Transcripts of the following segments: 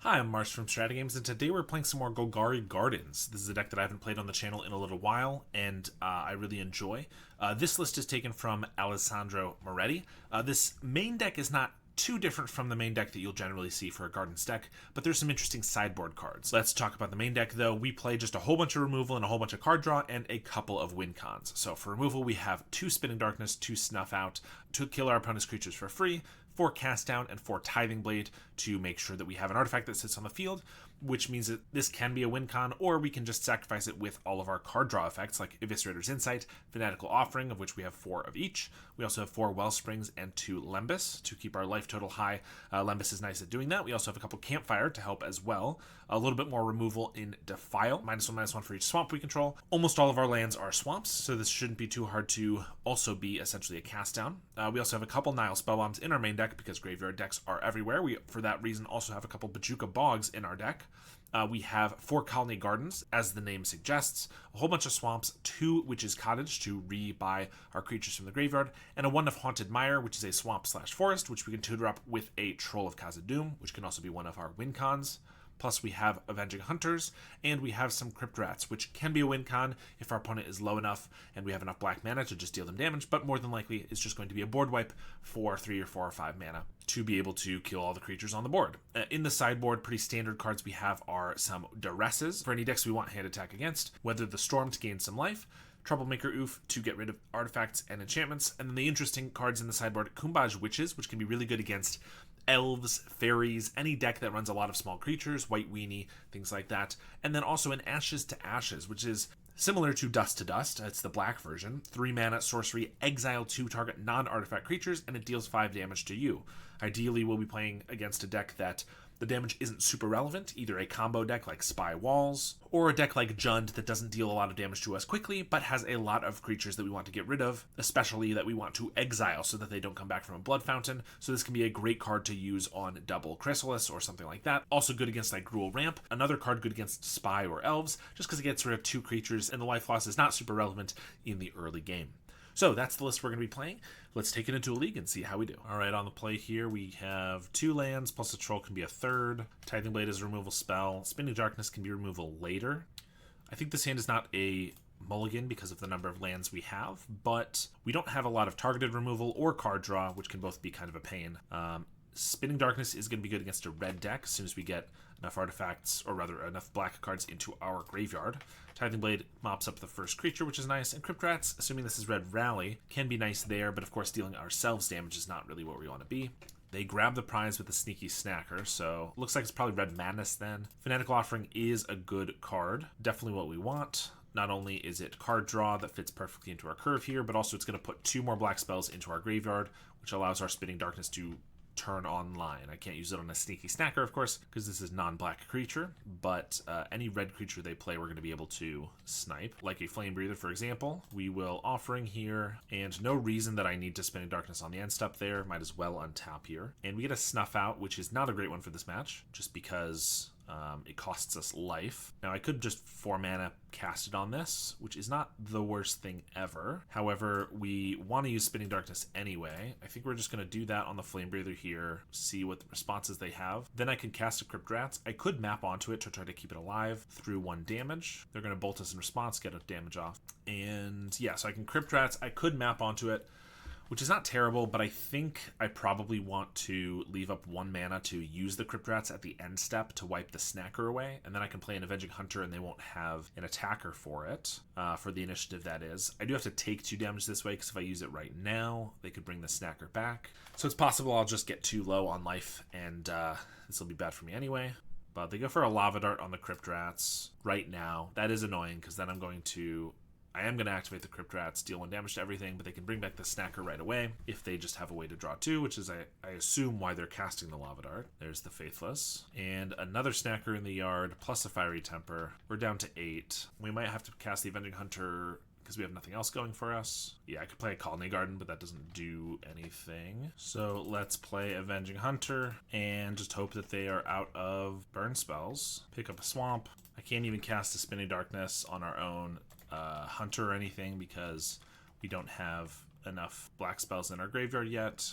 Hi, I'm Mars from StrataGames, and today we're playing some more Golgari Gardens. This is a deck that I haven't played on the channel in a little while, and I really enjoy. This list is taken from Alessandro Moretti. This main deck is not too different from the main deck that you'll generally see for a Gardens deck, but there's some interesting sideboard cards. Let's talk about the main deck, though. We play just a whole bunch of removal and a whole bunch of card draw and a couple of win cons. So for removal, we have 2 Spinning Darkness, 2 Snuff Out, to kill our opponent's creatures for free, 4 Cast Down, and 4 Tithing Blade to make sure that we have an artifact that sits on the field, which means that this can be a win con, or we can just sacrifice it with all of our card draw effects like Eviscerator's Insight, Fanatical Offering, of which we have 4 of each. We also have 4 Wellsprings and 2 Lembas to keep our life total high. Lembas is nice at doing that. We also have a couple Campfire to help as well. A little bit more removal in Defile, -1/-1 for each swamp we control. Almost all of our lands are swamps, so this shouldn't be too hard to also be essentially a cast down. We also have a couple Nile Spellbombs in our main deck because graveyard decks are everywhere. We, for that reason, also have a couple Bojuka Bogs in our deck. We have 4 Golgari Gardens, as the name suggests, a whole bunch of swamps, 2 Witch's Cottage to re-buy our creatures from the graveyard, and a 1 of Haunted Mire, which is a swamp/forest, which we can tutor up with a Troll of Khazad-dûm, which can also be one of our win cons. Plus we have Avenging Hunters, and we have some Crypt Rats, which can be a win con if our opponent is low enough and we have enough black mana to just deal them damage, but more than likely it's just going to be a board wipe for 3 or 4 or 5 mana to be able to kill all the creatures on the board. In the sideboard, pretty standard cards we have are some Duresses for any decks we want hand attack against, Weather the Storm to gain some life, Troublemaker Oof to get rid of artifacts and enchantments, and then the interesting cards in the sideboard, Kumbaj Witches, which can be really good against elves, fairies, any deck that runs a lot of small creatures, White Weenie, things like that. And then also an Ashes to Ashes, which is similar to Dust to Dust. It's the black version. 3 mana, sorcery, exile 2 target non-artifact creatures, and it deals 5 damage to you. Ideally, we'll be playing against a deck that the damage isn't super relevant, either a combo deck like Spy Walls, or a deck like Jund that doesn't deal a lot of damage to us quickly, but has a lot of creatures that we want to get rid of, especially that we want to exile so that they don't come back from a Blood Fountain. So this can be a great card to use on double Chrysalis or something like that. Also good against like Gruul Ramp. Another card good against Spy or Elves, just because it gets rid of 2 creatures and the life loss is not super relevant in the early game. So that's the list we're going to be playing. Let's take it into a league and see how we do. All right, on the play here, we have 2 lands, plus a troll can be a 3rd. Tithing Blade is a removal spell. Spinning Darkness can be removal later. I think this hand is not a mulligan because of the number of lands we have, but we don't have a lot of targeted removal or card draw, which can both be kind of a pain. Spinning Darkness is going to be good against a red deck as soon as we get enough artifacts, or rather enough black cards into our graveyard. Tithing Blade mops up the first creature, which is nice, and Crypt Rats, assuming this is Red Rally, can be nice there, but of course dealing ourselves damage is not really what we want to be. They grab the prize with a Sneaky Snacker, so looks like it's probably Red Madness then. Fanatical Offering is a good card, definitely what we want. Not only is it card draw that fits perfectly into our curve here, but also it's going to put 2 more black spells into our graveyard, which allows our Spinning Darkness to turn online. I can't use it on a Sneaky Snacker, of course, because this is non-black creature, but any red creature they play we're going to be able to snipe, like a Flame Breather, for example. We will Offering here, and no reason that I need to Spinning Darkness on the end step there. Might as well untap here. And we get a Snuff Out, which is not a great one for this match, just because it costs us life. Now, I could just 4 mana cast it on this, which is not the worst thing ever. However, we want to use Spinning Darkness anyway. I think we're just going to do that on the Flame Breather here, see what the responses they have. Then I can cast a Crypt Rats. I could map onto it to try to keep it alive through 1 damage. They're going to bolt us in response, get a damage off. And yeah, so I can Crypt Rats. I could map onto it, which is not terrible, but I think I probably want to leave up 1 mana to use the Crypt Rats at the end step to wipe the Snacker away, and then I can play an Avenging Hunter and they won't have an attacker for it, for the initiative that is. I do have to take 2 damage this way, because if I use it right now, they could bring the Snacker back. So it's possible I'll just get too low on life, and this will be bad for me anyway. But they go for a Lava Dart on the Crypt Rats right now. That is annoying, because then I am going to activate the Crypt Rats, deal 1 damage to everything, but they can bring back the Snacker right away if they just have a way to draw 2, which is, I assume, why they're casting the Lava Dart. There's the Faithless. And another Snacker in the yard, plus a Fiery Temper. We're down to 8. We might have to cast the Avenging Hunter because we have nothing else going for us. Yeah, I could play a Golgari Garden, but that doesn't do anything. So let's play Avenging Hunter and just hope that they are out of burn spells. Pick up a Swamp. I can't even cast a Spinning Darkness on our own Hunter or anything because we don't have enough black spells in our graveyard yet.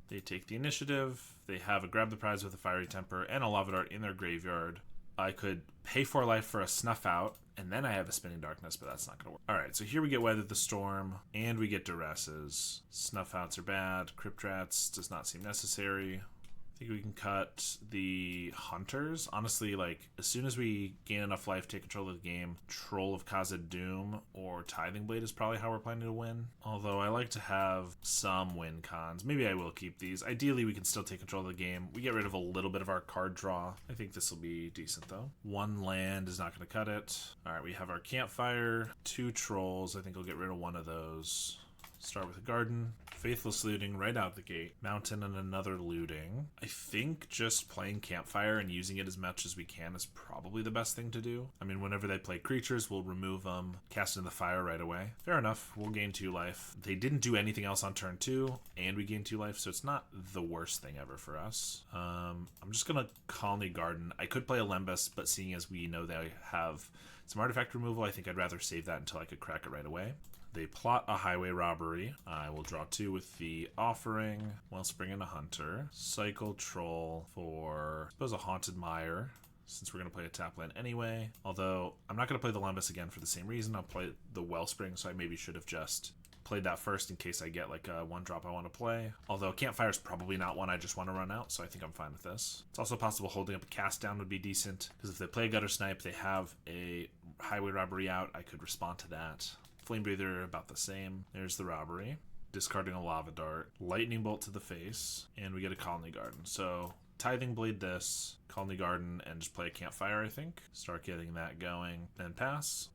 They take the initiative. they have a Grab the Prize with a Fiery Temper and a Lava Dart in their graveyard, I could pay 4 life for a Snuff Out, and then I have a Spinning Darkness, but that's not going to work. Alright, so here we get Weather the Storm, and we get Duresses. Snuff Outs are bad. Crypt Rats does not seem necessary. I think we can cut the Hunters. Honestly, like, as soon as we gain enough life, take control of the game, Troll of Khazad-dûm or Tithing Blade is probably how we're planning to win. Although I like to have some win cons. Maybe I will keep these. Ideally, we can still take control of the game. We get rid of a little bit of our card draw. I think this will be decent, though. 1 land is not going to cut it. All right, we have our Campfire, 2 Trolls. I think we'll get rid of one of those. Start with a Garden. Faithless Looting right out the gate. Mountain and another Looting. I think just playing Campfire and using it as much as we can is probably the best thing to do. I mean, whenever they play creatures, we'll remove them, cast into the fire right away. Fair enough, we'll gain 2 life. They didn't do anything else on turn 2, and we gained 2 life, so it's not the worst thing ever for us. I'm just gonna Colony Garden. I could play a Lembas, but seeing as we know they have some artifact removal, I think I'd rather save that until I could crack it right away. They plot a Highway Robbery. I will draw 2 with the Offering. Wellspring and a Hunter. Cycle Troll for, I suppose, a Haunted Mire, since we're going to play a tap land anyway. Although, I'm not going to play the Lembas again for the same reason. I'll play the Wellspring, so I maybe should have just played that first in case I get like a 1-drop I want to play. Although Campfire is probably not one I just want to run out, so I think I'm fine with this. It's also possible holding up a Cast Down would be decent, because if they play a Gutter Snipe, they have a Highway Robbery out. I could respond to that. Flame Breather about the same. There's the Robbery. Discarding a Lava Dart. Lightning Bolt to the face. And we get a Colony Garden. So Tithing Blade this, Colony Garden, and just play a Campfire, I think. Start getting that going. Then pass.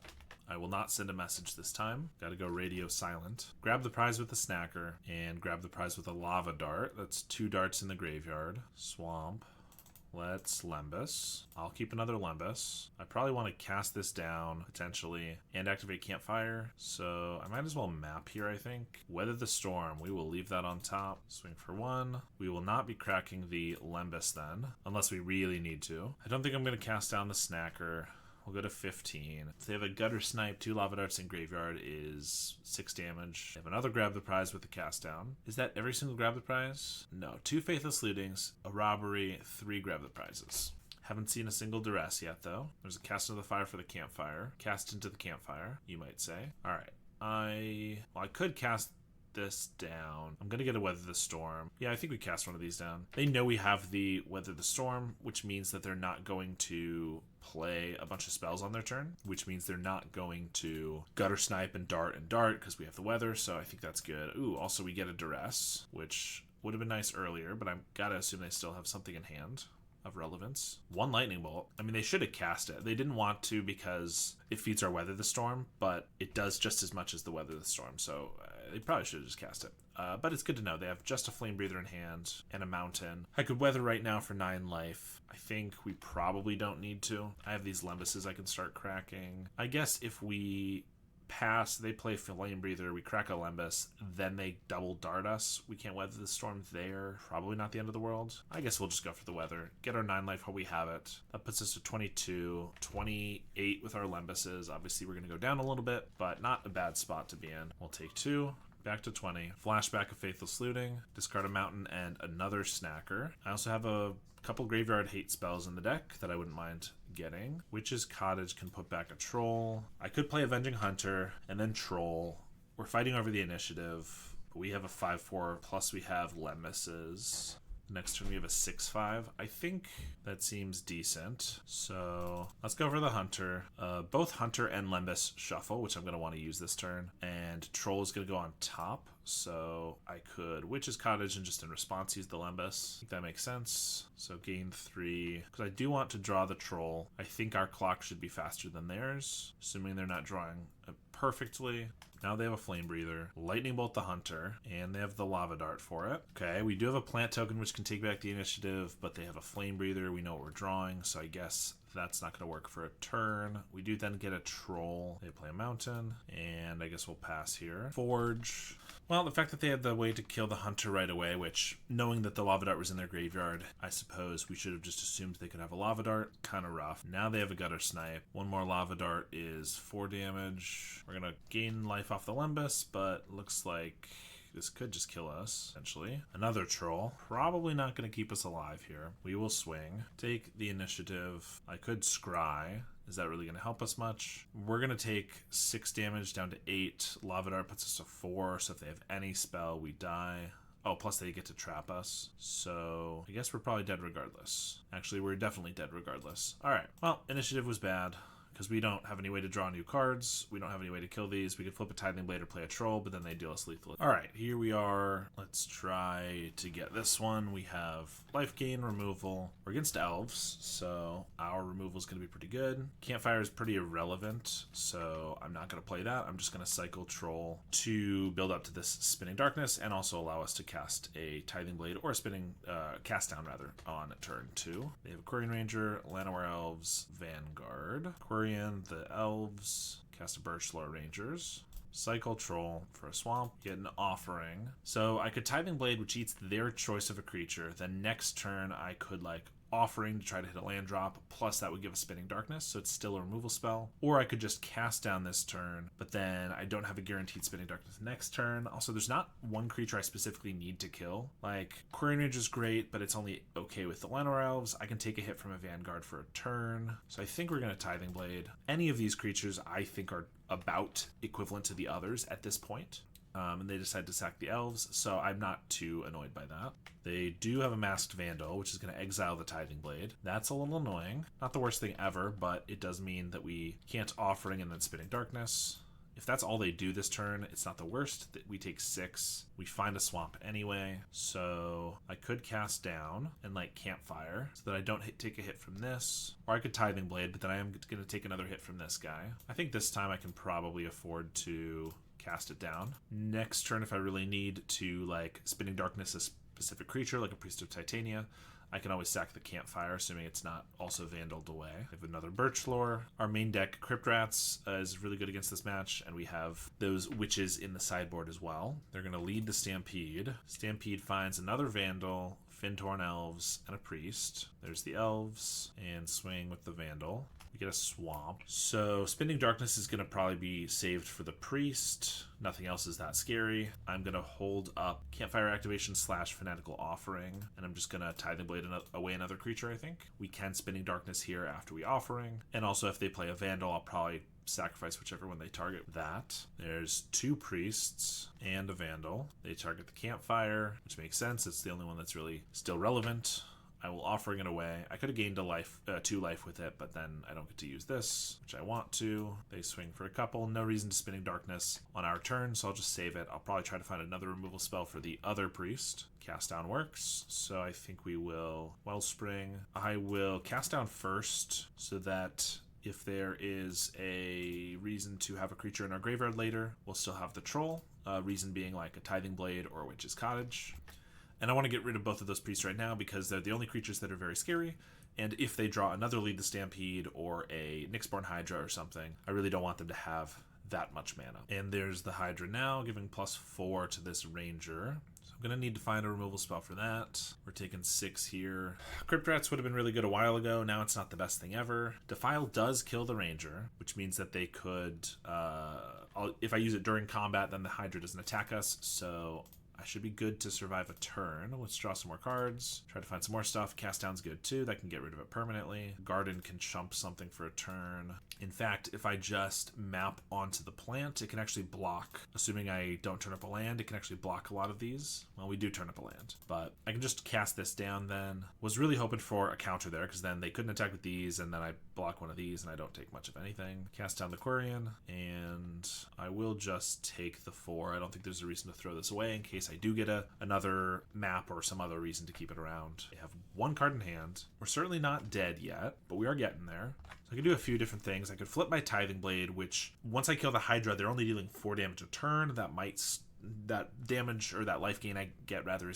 I will not send a message this time. Gotta go radio silent. Grab the prize with the Snacker. And grab the prize with a Lava Dart. That's 2 darts in the graveyard. Swamp. Let's Lembas. I'll keep another Lembas. I probably want to cast this down, potentially, and activate Campfire. So I might as well map here, I think. Weather the Storm. We will leave that on top. Swing for 1. We will not be cracking the Lembas then, unless we really need to. I don't think I'm going to cast down the Snacker. We'll go to 15. If they have a Gutter Snipe, 2 Lava Darts in graveyard is 6 damage. They have another Grab the Prize with the Cast Down. Is that every single Grab the Prize? No. 2 Faithless Lootings, a Robbery, 3 Grab the Prizes. Haven't seen a single Duress yet, though. There's a Cast into the Fire for the Campfire. Cast into the Campfire, you might say. Alright. I could cast this down. I'm gonna get a Weather the Storm. Yeah, I think we cast one of these down. They know we have the Weather the Storm, which means that they're not going to play a bunch of spells on their turn, which means they're not going to Gutter Snipe and dart because we have the weather, so I think that's good. Ooh, also we get a Duress, which would have been nice earlier, but I've got to assume they still have something in hand of relevance. 1 Lightning Bolt. I mean, they should have cast it. They didn't want to because it feeds our Weather the Storm, but it does just as much as the Weather the Storm, so they probably should have just cast it. But it's good to know. They have just a Flame Breather in hand and a Mountain. I could Weather right now for 9 life. I think we probably don't need to. I have these Lembuses I can start cracking. I guess if we pass, they play Flame Breather, we crack a Lembas, then they double dart us. We can't Weather the Storm there. Probably not the end of the world. I guess we'll just go for the weather. Get our 9 life while we have it. That puts us to 22, 28 with our Lembuses. Obviously we're going to go down a little bit, but not a bad spot to be in. We'll take 2. Back to 20. Flashback of Faithless Looting. Discard a Mountain and another Snacker. I also have a couple Graveyard Hate spells in the deck that I wouldn't mind getting. Witch's Cottage can put back a Troll. I could play Avenging Hunter and then Troll. We're fighting over the initiative. We have a 5/4, plus we have Lembuses. Next turn we have a 6/5. I think that seems decent. So let's go for the Hunter. Both Hunter and Lembas shuffle, which I'm going to want to use this turn. And Troll is going to go on top. So I could Witch's Cottage and just in response use the Lembas. I think that makes sense. So gain 3. Because I do want to draw the Troll. I think our clock should be faster than theirs, assuming they're not drawing perfectly. Now they have a Flame Breather, Lightning Bolt the Hunter, and they have the Lava Dart for it. Okay, we do have a plant token which can take back the initiative, but they have a Flame Breather. We know what we're drawing, so I guess that's not going to work for a turn. We do then get a Troll. They play a Mountain, and I guess we'll pass here. Forge. Well, the fact that they had the way to kill the Hunter right away, which, knowing that the Lava Dart was in their graveyard, I suppose we should have just assumed they could have a Lava Dart. Kind of rough. Now they have a Gutter Snipe. 1 more Lava Dart is 4 damage. We're going to gain life off the Lembas, but looks like this could just kill us, essentially. Another troll. Probably not going to keep us alive here. We will swing. Take the initiative. I could scry. Is that really going to help us much? We're going to take 6 damage down to 8. Lava Dart puts us to 4, so if they have any spell, we die. Oh, plus they get to trap us. So I guess we're probably dead regardless. Actually, we're definitely dead regardless. All right. Well, initiative was bad because we don't have any way to draw new cards. We don't have any way to kill these. We could flip a Tithing Blade or play a Troll, but then they deal us lethal. All right, here we are. Let's try to get this one. We have life gain, removal. We're against Elves, so our removal is going to be pretty good. Campfire is pretty irrelevant, so I'm not going to play that. I'm just going to cycle Troll to build up to this Spinning Darkness and also allow us to cast a Tithing Blade or a Spinning cast down rather on turn 2. They have Aquarian Ranger, Llanowar Elves, Vanguard. The Elves, cast a Birchlore Rangers, cycle Troll for a swamp, get an Offering. So I could Tithing Blade, which eats their choice of a creature. Then next turn I could like Offering to try to hit a land drop, plus that would give a Spinning Darkness, so it's still a removal spell. Or I could just cast down this turn, but then I don't have a guaranteed Spinning Darkness next turn. Also, there's not one creature I specifically need to kill. Like, Aquarian Range is great, but it's only okay with the Llanowar Elves. I can take a hit from a Vanguard for a turn. So I think we're going to Tithing Blade. Any of these creatures I think are about equivalent to the others at this point. And they decide to sack the Elves, so I'm not too annoyed by that. They do have a Masked Vandal, which is going to exile the Tithing Blade. That's a little annoying. Not the worst thing ever, but it does mean that we can't Offering and then Spinning Darkness. If that's all they do this turn, it's not the worst. We take 6. We find a swamp anyway, so I could cast down and like Campfire so that I don't take a hit from this. Or I could Tithing Blade, but then I am going to take another hit from this guy. I think this time I can probably afford to cast it down. Next turn, if I really need to like Spinning Darkness a specific creature like a Priest of Titania, I can always sack the Campfire, assuming it's not also vandaled away. We have another Birchlore. Our main deck, Crypt Rats, is really good against this match, and we have those Witches in the sideboard as well. They're going to lead the Stampede. Stampede finds another Vandal, Fintorn Elves, and a Priest. There's the Elves, and swing with the Vandal. We get a swamp. So Spinning Darkness is going to probably be saved for the Priest. Nothing else is that scary. I'm going to hold up Campfire Activation / Fanatical Offering, and I'm just going to Tithing Blade away another creature, I think. We can Spinning Darkness here after we Offering. And also if they play a Vandal, I'll probably sacrifice whichever one they target that. There's 2 Priests and a Vandal. They target the Campfire, which makes sense. It's the only one that's really still relevant. I will Offering it away. I could have gained a life, 2 life with it, but then I don't get to use this, which I want to. They swing for a couple. No reason to Spinning Darkness on our turn, so I'll just save it. I'll probably try to find another removal spell for the other Priest. Cast down works, so I think we will Wellspring. I will cast down first, so that if there is a reason to have a creature in our graveyard later, we'll still have the Troll. Reason being like a Tithing Blade or a Witch's Cottage. And I want to get rid of both of those priests right now because they're the only creatures that are very scary. And if they draw another Lead the Stampede or a Nyxborn Hydra or something, I really don't want them to have that much mana. And there's the Hydra now, giving +4 to this Ranger. So I'm going to need to find a removal spell for that. We're taking 6 here. Crypt Rats would have been really good a while ago. Now it's not the best thing ever. Defile does kill the Ranger, which means that they could... if I use it during combat, then the Hydra doesn't attack us, so... I should be good to survive a turn. Let's draw some more cards. Try to find some more stuff. Cast down's good too. That can get rid of it permanently. Garden can chump something for a turn. In fact, if I just map onto the plant, it can actually block. Assuming I don't turn up a land, it can actually block a lot of these. Well, we do turn up a land. But I can just cast this down then. Was really hoping for a counter there, because then they couldn't attack with these, and then I block one of these, and I don't take much of anything. Cast down the Quarian, and I will just take the 4. I don't think there's a reason to throw this away in case I do get another map or some other reason to keep it around. They have 1 card in hand. We're certainly not dead yet, but we are getting there. So I could do a few different things. I could flip my Tithing Blade, which once I kill the Hydra, they're only dealing 4 damage a turn. That damage, or that life gain I get rather,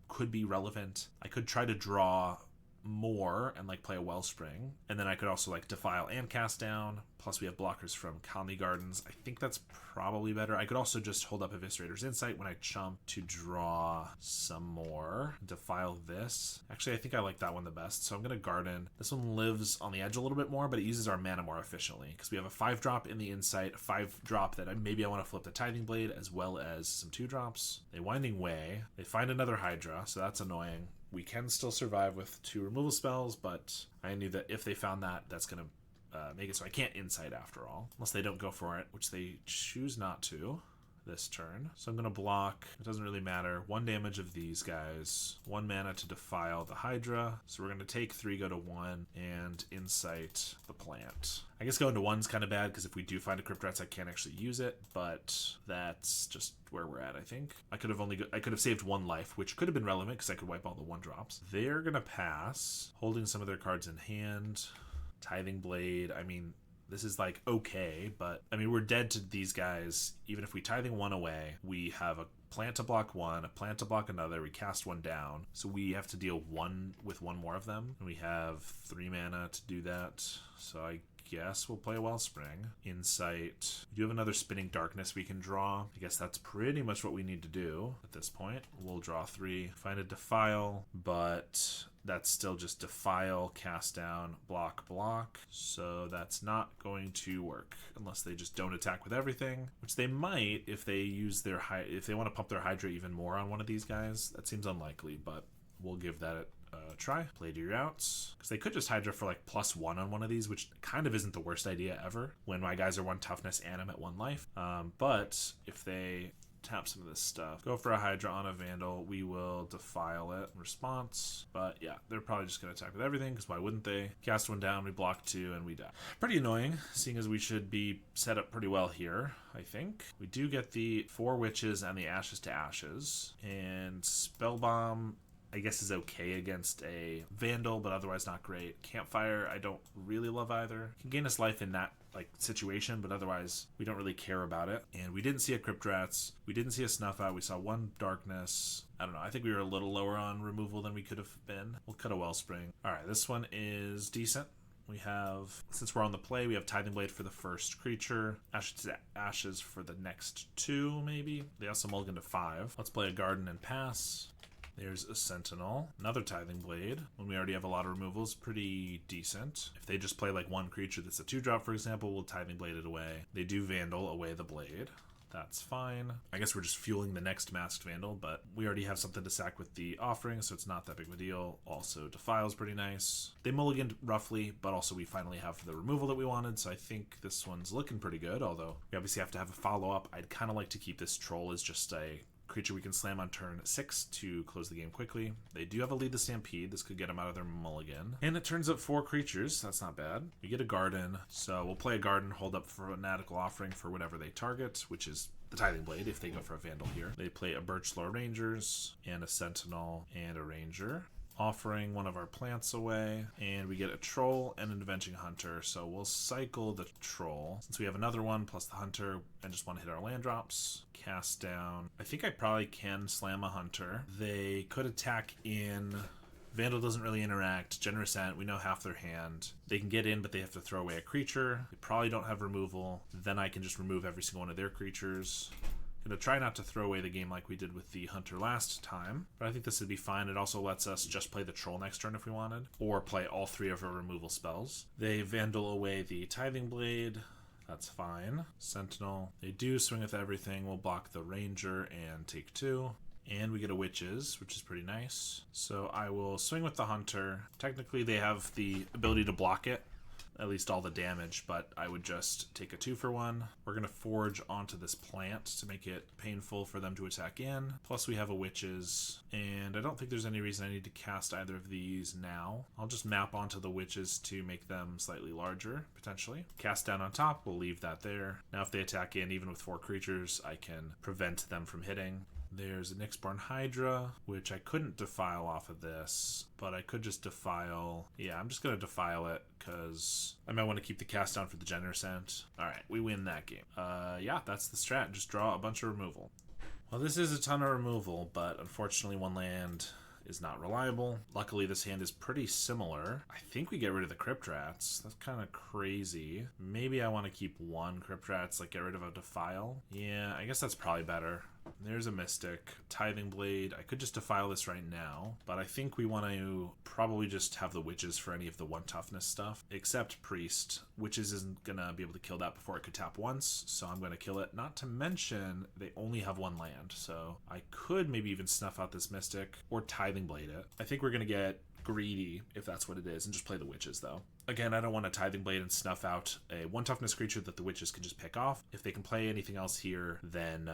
could be relevant. I could try to draw more and like play a Wellspring, and then I could also like Defile and Cast Down, plus we have blockers from Golgari Gardens. I think that's probably better. I could also just hold up Eviscerator's Insight when I chump to draw some more. Defile this. Actually, I think I like that one the best, so I'm going to Garden. This one lives on the edge a little bit more, but it uses our mana more efficiently, because we have a 5-drop in the Insight, a 5-drop that maybe I want to flip the Tithing Blade, as well as some 2-drops. They Winding Way. They find another Hydra, so that's annoying. We can still survive with 2 removal spells, but I knew that if they found that, that's going to make it so I can't Insight after all, unless they don't go for it, which they choose not to this turn. So I'm going to block. It doesn't really matter. 1 damage of these guys, 1 mana to Defile the Hydra. So we're going to take 3, go to 1, and Insight the plant. I guess going to 1's kind of bad, because if we do find a Crypt Rats, I can't actually use it, but that's just where we're at, I think. I could have saved 1 life, which could have been relevant, because I could wipe all the 1-drops. They're going to pass, holding some of their cards in hand. Tithing Blade, I mean, this is like okay, but I mean, we're dead to these guys. Even if we Tithing 1 away, we have a plant to block 1, a plant to block another, we cast 1 down. So we have to deal 1 with 1 more of them. And we have 3 mana to do that. So I guess we'll play a Wellspring. Insight. We do have another Spinning Darkness we can draw. I guess that's pretty much what we need to do at this point. We'll draw 3, find a Defile, but that's still just Defile, Cast Down, block, block. So that's not going to work unless they just don't attack with everything, which they might if they use their if they want to pump their Hydra even more on one of these guys. That seems unlikely, but we'll give that a try. Play to your outs, because they could just Hydra for like +1 on one of these, which kind of isn't the worst idea ever when my guys are 1 toughness and I'm at 1 life. But if they tap some of this stuff, go for a Hydra on a Vandal, we will Defile it in response. But yeah, they're probably just going to attack with everything, because why wouldn't they? Cast 1 down, we block 2, and we die. Pretty annoying, seeing as we should be set up pretty well here, I think. We do get the 4 Witches and the Ashes to Ashes, and Spellbomb I guess is okay against a Vandal, but otherwise not great. Campfire, I don't really love either. Can gain us life in that like situation, but otherwise we don't really care about it. And we didn't see a Crypt Rats. We didn't see a Snuff Out. We saw 1 Darkness. I don't know. I think we were a little lower on removal than we could have been. We'll cut a Wellspring. All right, this one is decent. We have, since we're on the play, we have Tithing Blade for the first creature, Ashes to Ashes for the next 2, maybe. They also mulligan to 5. Let's play a Garden and pass. There's a Sentinel, another Tithing Blade. When we already have a lot of removals, pretty decent. If they just play like 1 creature that's a 2-drop, for example, we'll Tithing Blade it away. They do Vandal away the blade. That's fine. I guess we're just fueling the next Masked Vandal, but we already have something to sack with the Offering, so it's not that big of a deal. Also, Defile's pretty nice. They mulliganed roughly, but also we finally have the removal that we wanted, so I think this one's looking pretty good, although we obviously have to have a follow-up. I'd kind of like to keep this Troll as just a creature we can slam on turn 6 to close the game quickly. They do have a Lead the Stampede. This could get them out of their mulligan. And it turns up 4 creatures. That's not bad. We get a Garden. So we'll play a Garden, hold up for Fanatical Offering for whatever they target, which is the Tithing Blade if they go for a Vandal here. They play a Birchlaw Rangers and a Sentinel and a Ranger. Offering one of our plants away, and we get a Troll and an Avenging Hunter, so we'll cycle the Troll since we have another one plus the Hunter and just want to hit our land drops. Cast down. I think I probably can slam a Hunter. They could attack in. Vandal doesn't really interact. Generous Ant, we know half their hand. They can get in, but they have to throw away a creature. They probably don't have removal. Then I can just remove every single one of their creatures. Gonna try not to throw away the game like we did with the Hunter last time, but I think this would be fine. It also lets us just play the Troll next turn if we wanted, or play all 3 of our removal spells. They Vandal away the Tithing Blade. That's fine. Sentinel. They do swing with everything. We'll block the Ranger and take 2. And we get a Witches, which is pretty nice. So I will swing with the Hunter. Technically, they have the ability to block it, at least all the damage, but I would just take a 2-for-1. We're going to Forge onto this plant to make it painful for them to attack in. Plus we have a Witches, and I don't think there's any reason I need to cast either of these now. I'll just map onto the Witches to make them slightly larger, potentially. Cast down on top, we'll leave that there. Now if they attack in, even with 4 creatures, I can prevent them from hitting. There's an Nyxborn Hydra, which I couldn't Defile off of this, but I could just Defile. Yeah, I'm just going to Defile it, because I might want to keep the cast down for the Generous Ant. Alright, we win that game. Yeah, that's the strat. Just draw a bunch of removal. Well, this is a ton of removal, but unfortunately 1 land is not reliable. Luckily, this hand is pretty similar. I think we get rid of the Crypt Rats. That's kind of crazy. Maybe I want to keep one Crypt Rats, like get rid of a Defile. Yeah, I guess that's probably better. There's a Mystic. Tithing Blade. I could just Defile this right now, but I think we want to probably just have the Witches for any of the 1 toughness stuff, except Priest. Witches isn't going to be able to kill that before it could tap once, so I'm going to kill it. Not to mention, they only have 1 land, so I could maybe even snuff out this Mystic or Tithing Blade it. I think we're going to get greedy, if that's what it is, and just play the Witches, though. Again, I don't want to Tithing Blade and snuff out a 1 toughness creature that the Witches can just pick off. If they can play anything else here, then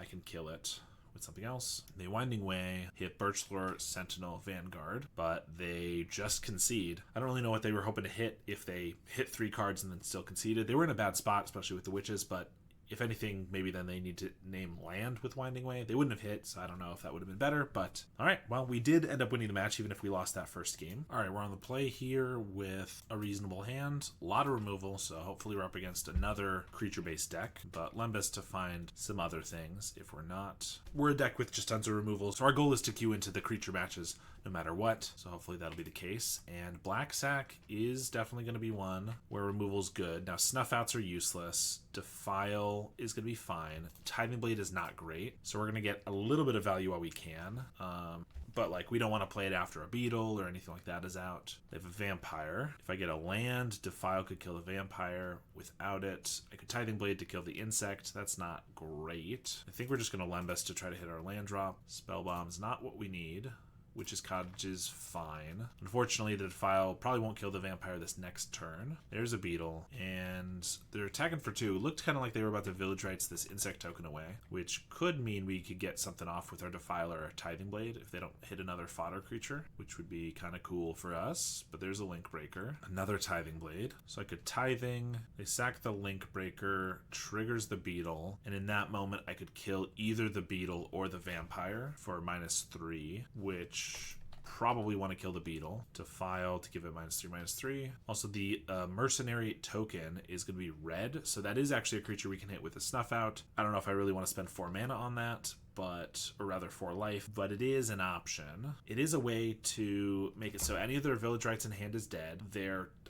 I can kill it with something else. They Winding Way, hit Birchlore, Sentinel, Vanguard, but they just concede. I don't really know what they were hoping to hit if they hit 3 cards and then still conceded. They were in a bad spot, especially with the Witches, but if anything, maybe then they need to name land with Winding Way. They wouldn't have hit, so I don't know if that would have been better, but all right, well, we did end up winning the match, even if we lost that first game. All right, we're on the play here with a reasonable hand, a lot of removal, so hopefully we're up against another creature-based deck, but Lembas to find some other things if we're not. We're a deck with just tons of removal, so our goal is to queue into the creature matches no matter what, so hopefully that'll be the case. And Black Sack is definitely going to be one where removal's good. Now, Snuff Outs are useless. Defile is going to be fine. Tithing Blade is not great, so we're going to get a little bit of value while we can. But like, we don't want to play it after a Beetle or anything like that is out. They have a Vampire. If I get a land, Defile could kill the Vampire. Without it, I could Tithing Blade to kill the Insect. That's not great. I think we're just going to Lembas to try to hit our land drop. Spellbomb's not what we need. Witch's Cottage is fine. Unfortunately, the Defile probably won't kill the Vampire this next turn. There's a Beetle, and they're attacking for 2. It looked kind of like they were about to Village Rites this Insect token away, which could mean we could get something off with our Defile or our Tithing Blade if they don't hit another fodder creature, which would be kind of cool for us. But there's a Link Breaker, another Tithing Blade. So I could Tithing, they sack the Link Breaker, triggers the Beetle, and in that moment I could kill either the Beetle or the Vampire for -3, which probably want to kill the Beetle. Defile to give it -3/-3. Also, the Mercenary token is going to be red, so that is actually a creature we can hit with a Snuff Out. I don't know if I really want to spend 4 mana on that, but, or rather 4 life, but it is an option. It is a way to make it so any of their Village Rites in hand is dead.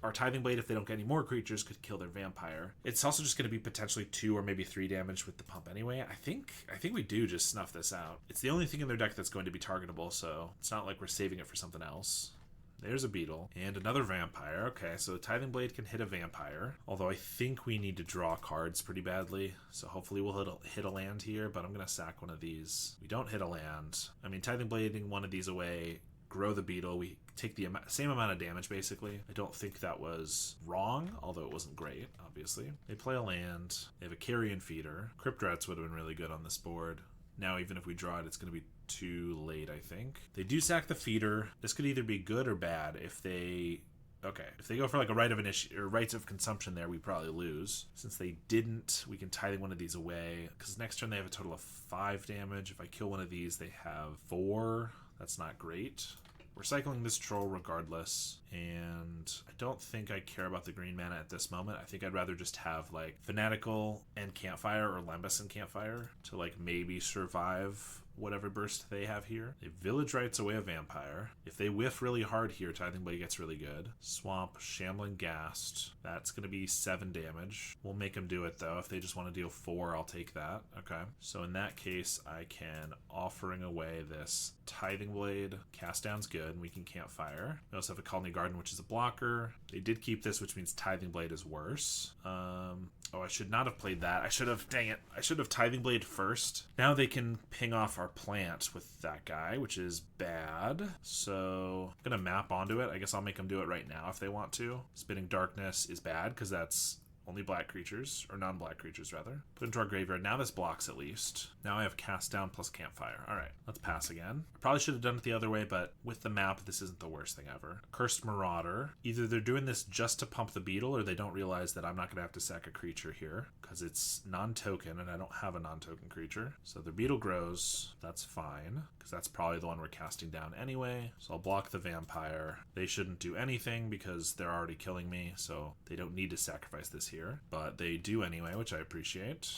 Our Tithing Blade, if they don't get any more creatures, could kill their Vampire. It's also just going to be potentially 2 or maybe 3 damage with the pump anyway. I think we do just snuff this out. It's the only thing in their deck that's going to be targetable, so it's not like we're saving it for something else. There's a Beetle. And another Vampire. Okay, so the Tithing Blade can hit a Vampire. Although I think we need to draw cards pretty badly. So hopefully we'll hit a land here, but I'm going to sack one of these. We don't hit a land. I mean, Tithing Blading one of these away, grow the Beetle. We take the same amount of damage, basically. I don't think that was wrong, although it wasn't great, obviously. They play a land. They have a Carrion Feeder. Crypt Rats would have been really good on this board. Now, even if we draw it, it's going to be too late, I think. They do sack the Feeder. This could either be good or bad. If they go for like a rights of consumption there, we probably lose. Since they didn't, we can Tithing one of these away, because next turn they have a total of 5 damage. If I kill one of these, they have 4. That's not great. We're cycling this Troll regardless, and I don't think I care about the green mana at this moment. I think I'd rather just have like Fanatical and Campfire, or Lembas and Campfire, to like maybe survive whatever burst they have here. They Village Rites away a Vampire. If they whiff really hard here, Tithing Blade gets really good. Swamp, Shambling Ghast. That's going to be 7 damage. We'll make them do it, though. If they just want to deal 4, I'll take that. Okay. So in that case, I can Offering away this Tithing Blade. Cast Down's good, and we can Campfire. We also have a Golgari Garden, which is a blocker. They did keep this, which means Tithing Blade is worse. Oh, I should not have played that. Dang it. I should have Tithing Blade first. Now they can ping off our plant with that guy, which is bad. So I'm going to map onto it. I guess I'll make them do it right now if they want to. Spinning Darkness is bad because that's only black creatures, or non-black creatures rather. Put into our graveyard. Now this blocks at least. Now I have Cast Down plus Campfire. Alright, let's pass again. I probably should have done it the other way, but with the map, this isn't the worst thing ever. Cursed Marauder. Either they're doing this just to pump the Beetle, or they don't realize that I'm not going to have to sack a creature here, because it's non-token, and I don't have a non-token creature. So their Beetle grows. That's fine, because that's probably the one we're casting down anyway. So I'll block the Vampire. They shouldn't do anything, because they're already killing me, so they don't need to sacrifice this here. But they do anyway, which I appreciate.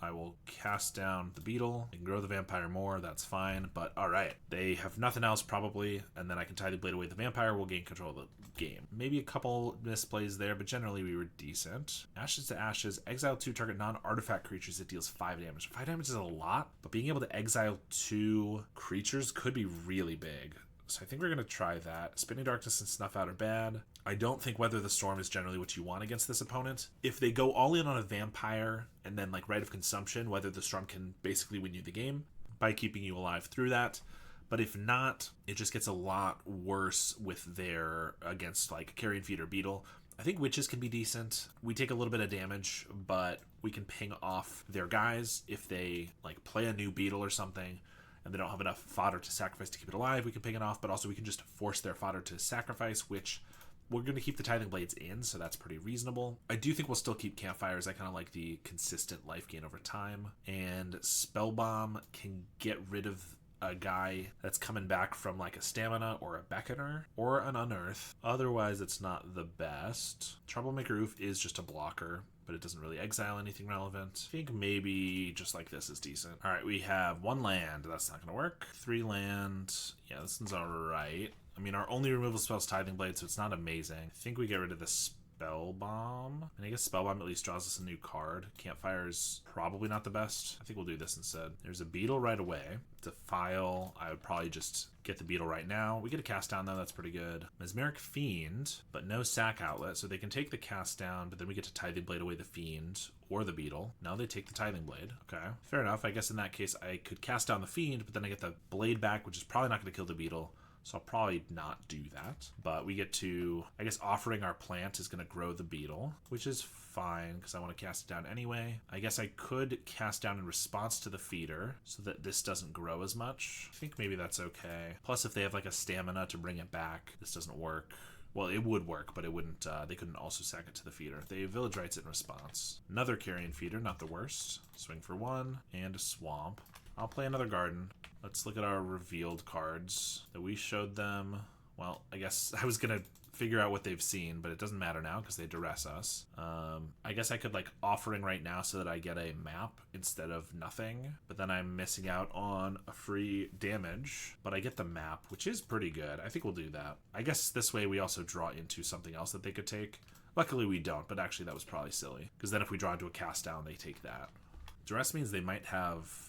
I will cast down the beetle. They can grow the vampire more, that's fine, but alright. They have nothing else probably, and then I can Tithing Blade away the vampire, we'll gain control of the game. Maybe a couple misplays there, but generally we were decent. Ashes to Ashes, exile 2 target non-artifact creatures that deals 5 damage. 5 damage is a lot, but being able to exile 2 creatures could be really big. So I think we're going to try that. Spinning Darkness and Snuff Out are bad. I don't think Weather the Storm is generally what you want against this opponent. If they go all in on a vampire and then like Rite of Consumption, Weather the Storm can basically win you the game by keeping you alive through that. But if not, it just gets a lot worse with their against like Carrion Feeder Beetle. I think Witches can be decent. We take a little bit of damage, but we can ping off their guys if they like play a new Beetle or something and they don't have enough fodder to sacrifice to keep it alive. We can ping it off, but also we can just force their fodder to sacrifice, which we're going to keep the Tithing Blades in, so that's pretty reasonable. I do think we'll still keep Campfires. I kind of like the consistent life gain over time. And Spellbomb can get rid of a guy that's coming back from like a Stamina or a Beckoner or an Unearth. Otherwise, it's not the best. Troublemaker Oof is just a blocker, but it doesn't really exile anything relevant. I think maybe just like this is decent. All right, we have 1 land. That's not going to work. 3 land. Yeah, this one's all right. I mean, our only removal spell is Tithing Blade, so it's not amazing. I think we get rid of the Spellbomb. And I guess Spellbomb at least draws us a new card. Campfire's probably not the best. I think we'll do this instead. There's a Beetle right away. Defile, I would probably just get the Beetle right now. We get a cast down though, that's pretty good. Mesmeric Fiend, but no sack outlet, so they can take the cast down, but then we get to Tithing Blade away the Fiend or the Beetle. Now they take the Tithing Blade. Okay, fair enough. I guess in that case I could cast down the Fiend, but then I get the Blade back, which is probably not going to kill the Beetle. So I'll probably not do that. But we get to, I guess offering our plant is going to grow the Beetle, which is fine because I want to cast it down anyway. I guess I could cast down in response to the feeder so that this doesn't grow as much. I think maybe that's okay. Plus if they have like a Stamina to bring it back, this doesn't work. Well, it would work, but it wouldn't. They couldn't also sack it to the feeder. They Village Rites it in response. Another Carrion Feeder, not the worst. Swing for 1 and a Swamp. I'll play another Garden. Let's look at our revealed cards that we showed them. Well, I guess I was going to figure out what they've seen, but it doesn't matter now because they duress us. I guess I could like Offering right now so that I get a map instead of nothing, but then I'm missing out on a free damage, but I get the map, which is pretty good. I think we'll do that. I guess this way we also draw into something else that they could take. Luckily we don't, but actually that was probably silly because then if we draw into a cast down, they take that. Duress means they might have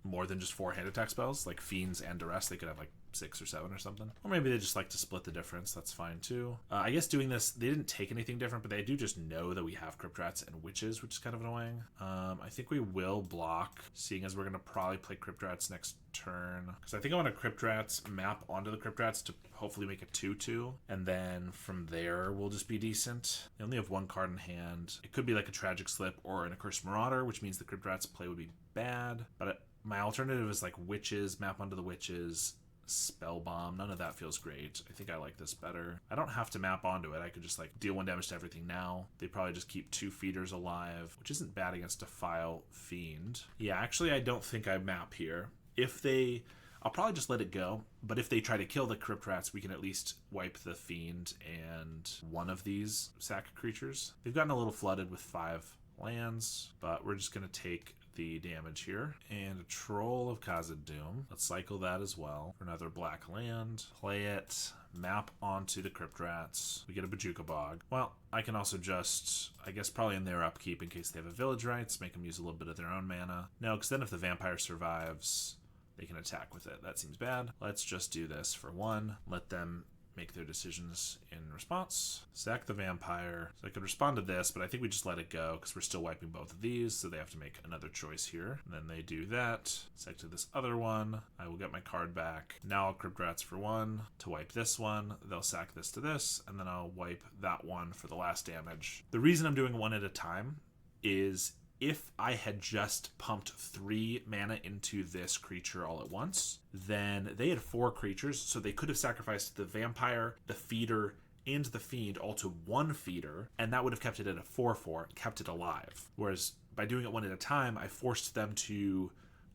more than just 4 hand attack spells, like Fiends and Duress. They could have like 6 or 7 or something. Or maybe they just like to split the difference. That's fine too. I guess doing this, they didn't take anything different, but they do just know that we have Crypt Rats and Witches, which is kind of annoying. I think we will block, seeing as we're going to probably play Crypt Rats next turn. Because I think I want a Crypt Rats map onto the Crypt Rats to hopefully make a 2/2. And then from there, we'll just be decent. They only have 1 card in hand. It could be like a Tragic Slip or an Accursed Marauder, which means the Crypt Rats play would be bad. But my alternative is like Witches, map onto the Witches, Spellbomb. None of that feels great. I think I like this better. I don't have to map onto it. I could just like deal 1 damage to everything now. They probably just keep 2 feeders alive, which isn't bad against Defile Fiend. Yeah, actually I don't think I map here. If they, I'll probably just let it go, but if they try to kill the Crypt Rats, we can at least wipe the Fiend and one of these sack creatures. They've gotten a little flooded with 5 lands, but we're just going to take the damage here. And a Troll of Khazad-dûm. Let's cycle that as well for another black land. Play it, map onto the Crypt Rats. We get a Bojuka Bog. Well, I can also just, I guess probably in their upkeep in case they have a Village Rites, make them use a little bit of their own mana. No, because then if the vampire survives, they can attack with it. That seems bad. Let's just do this for 1. Let them make their decisions in response. Sack the vampire. So I could respond to this, but I think we just let it go because we're still wiping both of these, so they have to make another choice here. And then they do that. Sack to this other one. I will get my card back. Now I'll Crypt Rats for 1 to wipe this one. They'll sack this to this, and then I'll wipe that one for the last damage. The reason I'm doing 1 at a time is if I had just pumped 3 mana into this creature all at once, then they had 4 creatures, so they could have sacrificed the vampire, the feeder, and the fiend all to 1 feeder, and that would have kept it at a 4/4, kept it alive. Whereas by doing it 1 at a time, I forced them to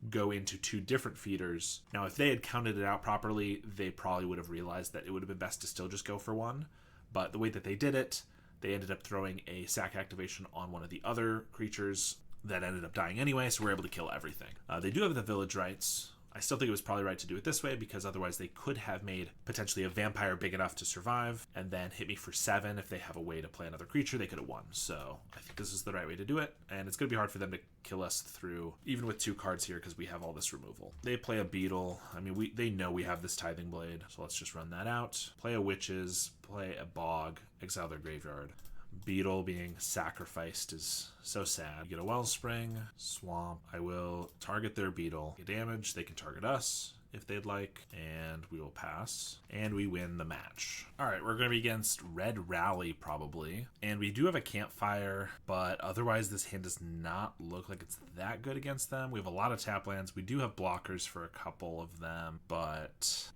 go into 2 different feeders. Now, if they had counted it out properly, they probably would have realized that it would have been best to still just go for 1. But the way that they did it, they ended up throwing a sack activation on one of the other creatures, that ended up dying anyway, so we're able to kill everything. They do have the village rights. I still think it was probably right to do it this way because otherwise they could have made potentially a vampire big enough to survive and then hit me for 7. If they have a way to play another creature, they could have won. So I think this is the right way to do it, and it's going to be hard for them to kill us through, even with 2 cards here because we have all this removal. They play a beetle. I mean, they know we have this Tithing Blade, so let's just run that out. Play a witches, play a bog, exile their graveyard. Beetle being sacrificed is so sad. You get a Wellspring, Swamp. I will target their Beetle. Get damage, they can target us if they'd like, and we will pass. And we win the match. Alright, we're going to be against Red Rally probably. And we do have a Campfire, but otherwise this hand does not look like it's that good against them. We have a lot of tap lands. We do have blockers for a couple of them, but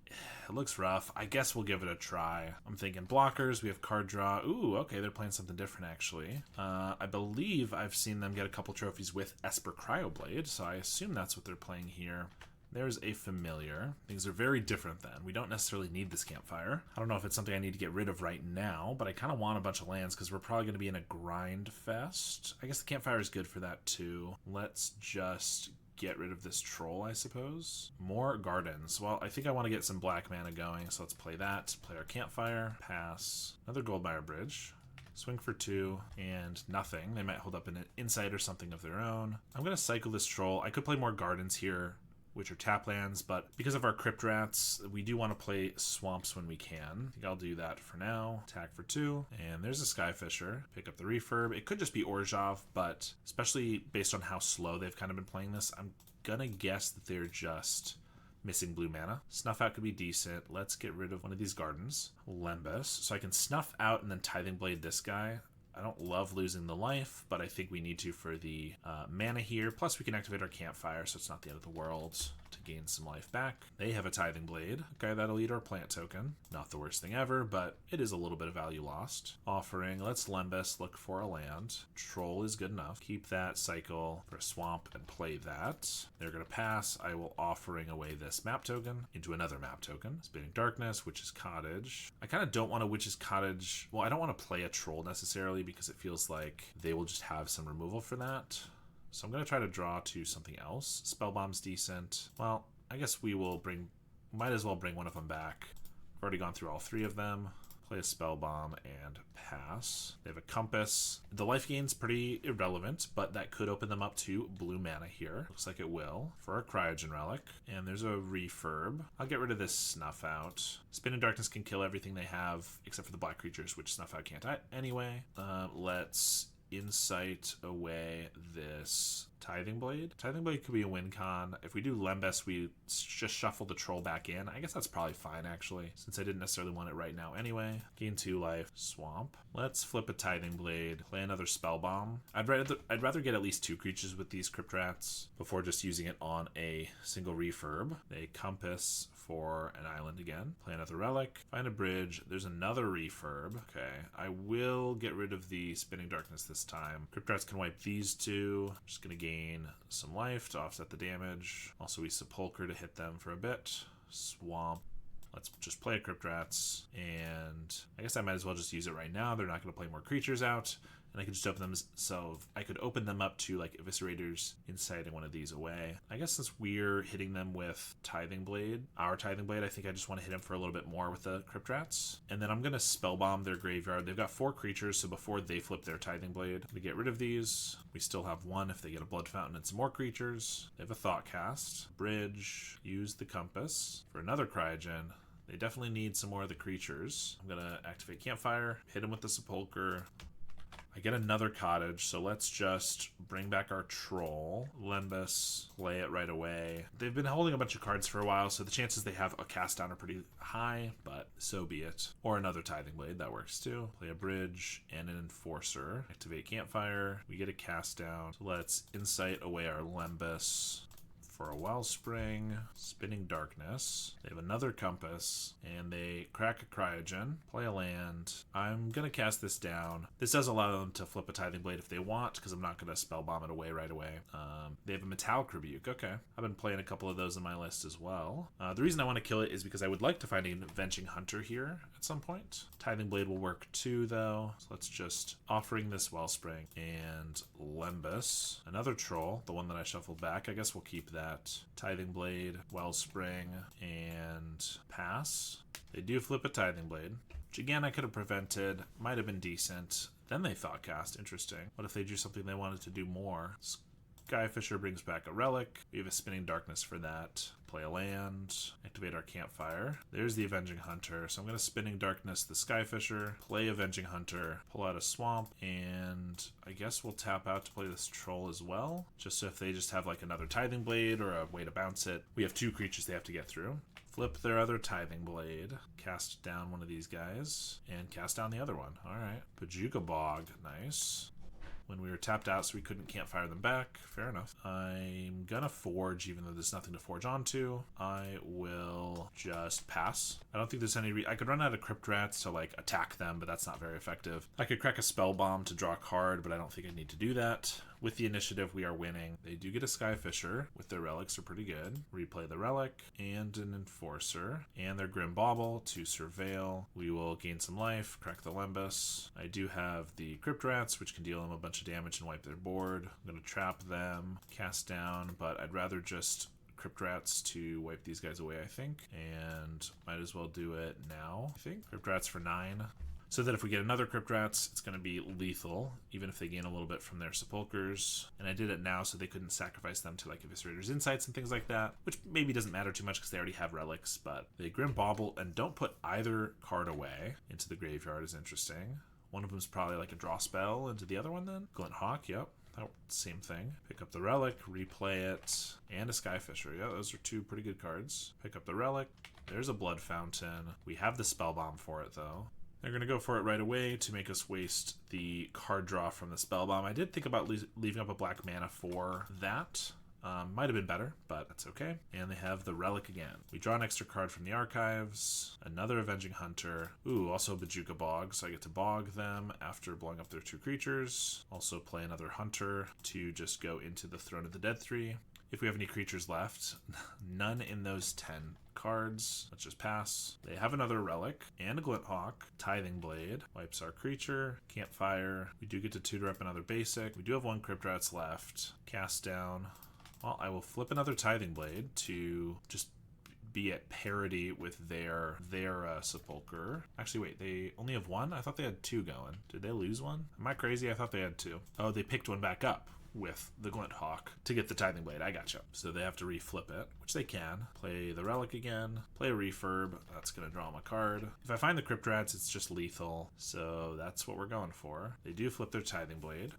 it looks rough. I guess we'll give it a try. I'm thinking blockers. We have card draw. Ooh, okay, they're playing something different actually. I believe I've seen them get a couple trophies with Esper CryoBlade, so I assume that's what they're playing here. There's a familiar. Things are very different then. We don't necessarily need this Campfire. I don't know if it's something I need to get rid of right now, but I kind of want a bunch of lands because we're probably going to be in a grind fest. I guess the Campfire is good for that too. Let's just get rid of this troll, I suppose. More gardens. Well, I think I want to get some black mana going, so let's play that. Play our Campfire. Pass. Another Goldmire Bridge. Swing for 2 and nothing. They might hold up an insight or something of their own. I'm going to cycle this troll. I could play more gardens here, which are tap lands, but because of our Crypt Rats, we do want to play swamps when we can. I think I'll do that for now. Attack for 2, and there's a Skyfisher. Pick up the Refurb. It could just be Orzhov, but especially based on how slow they've kind of been playing this, I'm gonna guess that they're just missing blue mana. Snuff Out could be decent. Let's get rid of one of these gardens. Lembas. So I can Snuff Out and then Tithing Blade this guy. I don't love losing the life, but I think we need to for the mana here. Plus, we can activate our Campfire, so it's not the end of the world to gain some life back. They have a Tithing Blade. Okay, that'll eat our plant token. Not the worst thing ever, but it is a little bit of value lost. Offering, let's Lembas look for a land. Troll is good enough. Keep that, cycle for a swamp, and play that. They're going to pass. I will Offering away this map token into another map token. Spinning Darkness, Witch's Cottage. I kind of don't want a Witch's Cottage. Well, I don't want to play a troll necessarily because it feels like they will just have some removal for that. So I'm going to try to draw to something else. Spellbomb's decent. Well, I guess we will might as well bring one of them back. I've already gone through all 3 of them. Play a Spellbomb and pass. They have a Compass. The life gain's pretty irrelevant, but that could open them up to blue mana here. Looks like it will for our Cryogen Relic. And there's a Refurb. I'll get rid of this Snuff Out. Spinning Darkness can kill everything they have except for the black creatures, which Snuff Out can't anyway. Let's Insight away this Tithing Blade. Tithing Blade could be a win con. If we do Lembas, we just shuffle the troll back in. I guess that's probably fine, actually, since I didn't necessarily want it right now anyway. Gain 2 life. Swamp. Let's flip a Tithing Blade. Play another Spellbomb. I'd rather get at least 2 creatures with these Crypt Rats before just using it on a single Refurb. A Compass for an island again. Play another Relic. Find a bridge. There's another Refurb. Okay. I will get rid of the Spinning Darkness this time. Crypt Rats can wipe these 2. Just gonna gain some life to offset the damage. Also, we Sepulcher to hit them for a bit. Swamp. Let's just play a Crypt Rats, and I guess I might as well just use it right now. They're not going to play more creatures out, and I could just open them, so I could open them up to like Eviscerators, inciting one of these away. I guess since we're hitting them with Tithing Blade, our Tithing Blade, I think I just want to hit them for a little bit more with the Crypt Rats. And then I'm going to Spellbomb their graveyard. They've got 4 creatures, so before they flip their Tithing Blade, we get rid of these. We still have 1 if they get a Blood Fountain and some more creatures. They have a Thought Cast. Bridge. Use the Compass for another Cryogen. They definitely need some more of the creatures. I'm going to activate Campfire, hit him with the Sepulcher. I get another Cottage, so let's just bring back our Troll. Lembas, play it right away. They've been holding a bunch of cards for a while, so the chances they have a cast down are pretty high, but so be it. Or another Tithing Blade, that works too. Play a Bridge and an Enforcer. Activate Campfire. We get a cast down. So let's Insight away our Lembas for a Wellspring, Spinning Darkness. They have another Compass, and they crack a Cryogen, play a land. I'm going to cast this down. This does allow them to flip a Tithing Blade if they want, because I'm not going to Spellbomb it away right away. They have a Metallic Rebuke. Okay. I've been playing a couple of those in my list as well. The reason I want to kill it is because I would like to find an Avenging Hunter here at some point. Tithing Blade will work too, though. So let's just offering this Wellspring and Lembas. Another Troll, the one that I shuffled back. I guess we'll keep that. Tithing Blade, Wellspring, and pass. They do flip a Tithing Blade, which again I could have prevented. Might have been decent. Then they Thought Cast. Interesting. What if they do something they wanted to do more? Skyfisher brings back a relic. We have a Spinning Darkness for that. Play a land. Activate our Campfire. There's the Avenging Hunter. So I'm going to Spinning Darkness the Skyfisher. Play Avenging Hunter. Pull out a Swamp. And I guess we'll tap out to play this Troll as well. Just so if they just have like another Tithing Blade or a way to bounce it. We have 2 creatures they have to get through. Flip their other Tithing Blade. Cast down one of these guys. And cast down the other one. Alright. Bojuka Bog. Nice. When we were tapped out, so we can't fire them back. Fair enough. I'm gonna forge, even though there's nothing to forge onto. I will just pass. I don't think there's any I could run out of Crypt Rats to like attack them, but that's not very effective. I could crack a Spell Bomb to draw a card, but I don't think I need to do that. With the initiative, we are winning. They do get a Skyfisher with their relics, are pretty good. Replay the relic and an Enforcer and their Grim Bauble to Surveil. We will gain some life, crack the Lembas. I do have the Crypt Rats, which can deal them a bunch of damage and wipe their board. I'm going to trap them, cast down, but I'd rather just Crypt Rats to wipe these guys away, I think. And might as well do it now, I think. Crypt Rats for 9. So that if we get another Crypt Rats, it's going to be lethal, even if they gain a little bit from their Sepulchers. And I did it now so they couldn't sacrifice them to like Eviscerator's Insights and things like that, which maybe doesn't matter too much because they already have relics, but they Grim Bauble and don't put either card away into the graveyard is interesting. One of them is probably like a draw spell into the other one then. Glint Hawk, yep. Same thing. Pick up the relic, replay it, and a Skyfisher. Yeah, those are 2 pretty good cards. Pick up the relic. There's a Blood Fountain. We have the Spellbomb for it though. They're going to go for it right away to make us waste the card draw from the Spellbomb. I did think about leaving up a black mana for that. Might have been better, but that's okay. And they have the relic again. We draw an extra card from the archives. Another Avenging Hunter. Ooh, also Bojuka Bog, so I get to bog them after blowing up their 2 creatures. Also play another Hunter to just go into the Throne of the Dead 3. If we have any creatures left, none in those 10 cards. Let's just pass. They have another relic and a Glint Hawk. Tithing Blade wipes our creature. Campfire. We do get to tutor up another basic. We do have 1 Crypt Rats left. Cast down. Well, I will flip another Tithing Blade to just be at parity with their Sepulcher. Actually, wait, they only have 1? I thought they had 2 going. Did they lose 1? Am I crazy? I thought they had 2. Oh, they picked 1 back up with the Glint Hawk to get the Tithing Blade. I gotcha. So they have to reflip it, which they can. Play the relic again. Play a refurb. That's going to draw them a card. If I find the Crypt Rats, it's just lethal. So that's what we're going for. They do flip their Tithing Blade.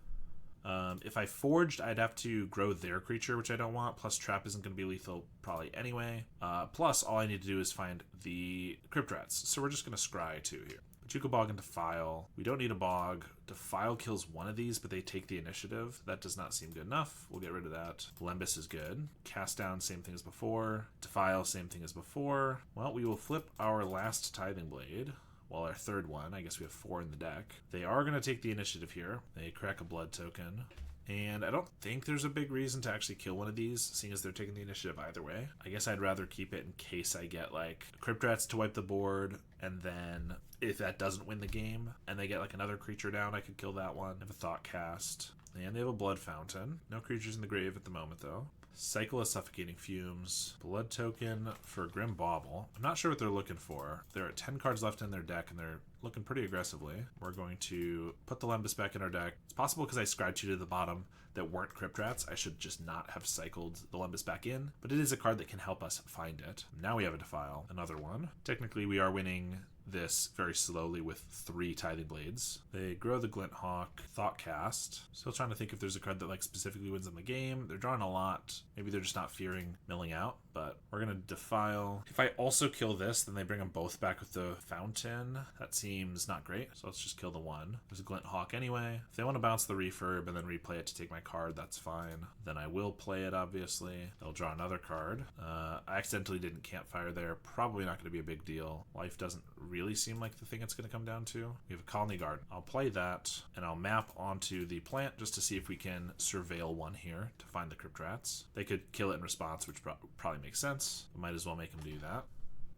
If I forged, I'd have to grow their creature, which I don't want. Plus, Trap isn't going to be lethal probably anyway. Plus, all I need to do is find the Crypt Rats. So we're just going to scry 2 here. Bojuka Bog and Defile. We don't need a Bog. Defile kills one of these, but they take the initiative. That does not seem good enough. We'll get rid of that. Lembas is good. Cast down, same thing as before. Defile, same thing as before. Well, we will flip our last Tithing Blade. Well, our 3rd one. I guess we have 4 in the deck. They are going to take the initiative here. They crack a blood token. And I don't think there's a big reason to actually kill one of these, seeing as they're taking the initiative either way. I guess I'd rather keep it in case I get, like, Crypt Rats to wipe the board, and then if that doesn't win the game, and they get, like, another creature down, I could kill that one. They have a Thought Cast. And they have a Blood Fountain. No creatures in the grave at the moment, though. Cycle of Suffocating Fumes. Blood Token for Grim Bauble. I'm not sure what they're looking for. There are 10 cards left in their deck, and they're looking pretty aggressively. We're going to put the Lembas back in our deck. It's possible because I scribed 2 to the bottom that weren't Crypt Rats. I should just not have cycled the Lembas back in, but it is a card that can help us find it. Now we have a Defile. Another one. Technically, we are winning this very slowly with 3 Tithing Blades. They grow the Glint Hawk, Thought Cast. Still trying to think if there's a card that like specifically wins them the game. They're drawing a lot. Maybe they're just not fearing milling out, but we're going to defile. If I also kill this, then they bring them both back with the fountain. That seems not great, so let's just kill the one. There's a Glint Hawk anyway. If they want to bounce the refurb and then replay it to take my card, that's fine. Then I will play it, obviously. They'll draw another card. I accidentally didn't campfire there. Probably not going to be a big deal. Life doesn't really seem like the thing it's going to come down to. We have a Colony Garden. I'll play that, and I'll map onto the plant just to see if we can surveil one here to find the Crypt Rats. They could kill it in response, which probably makes sense. We might as well make them do that.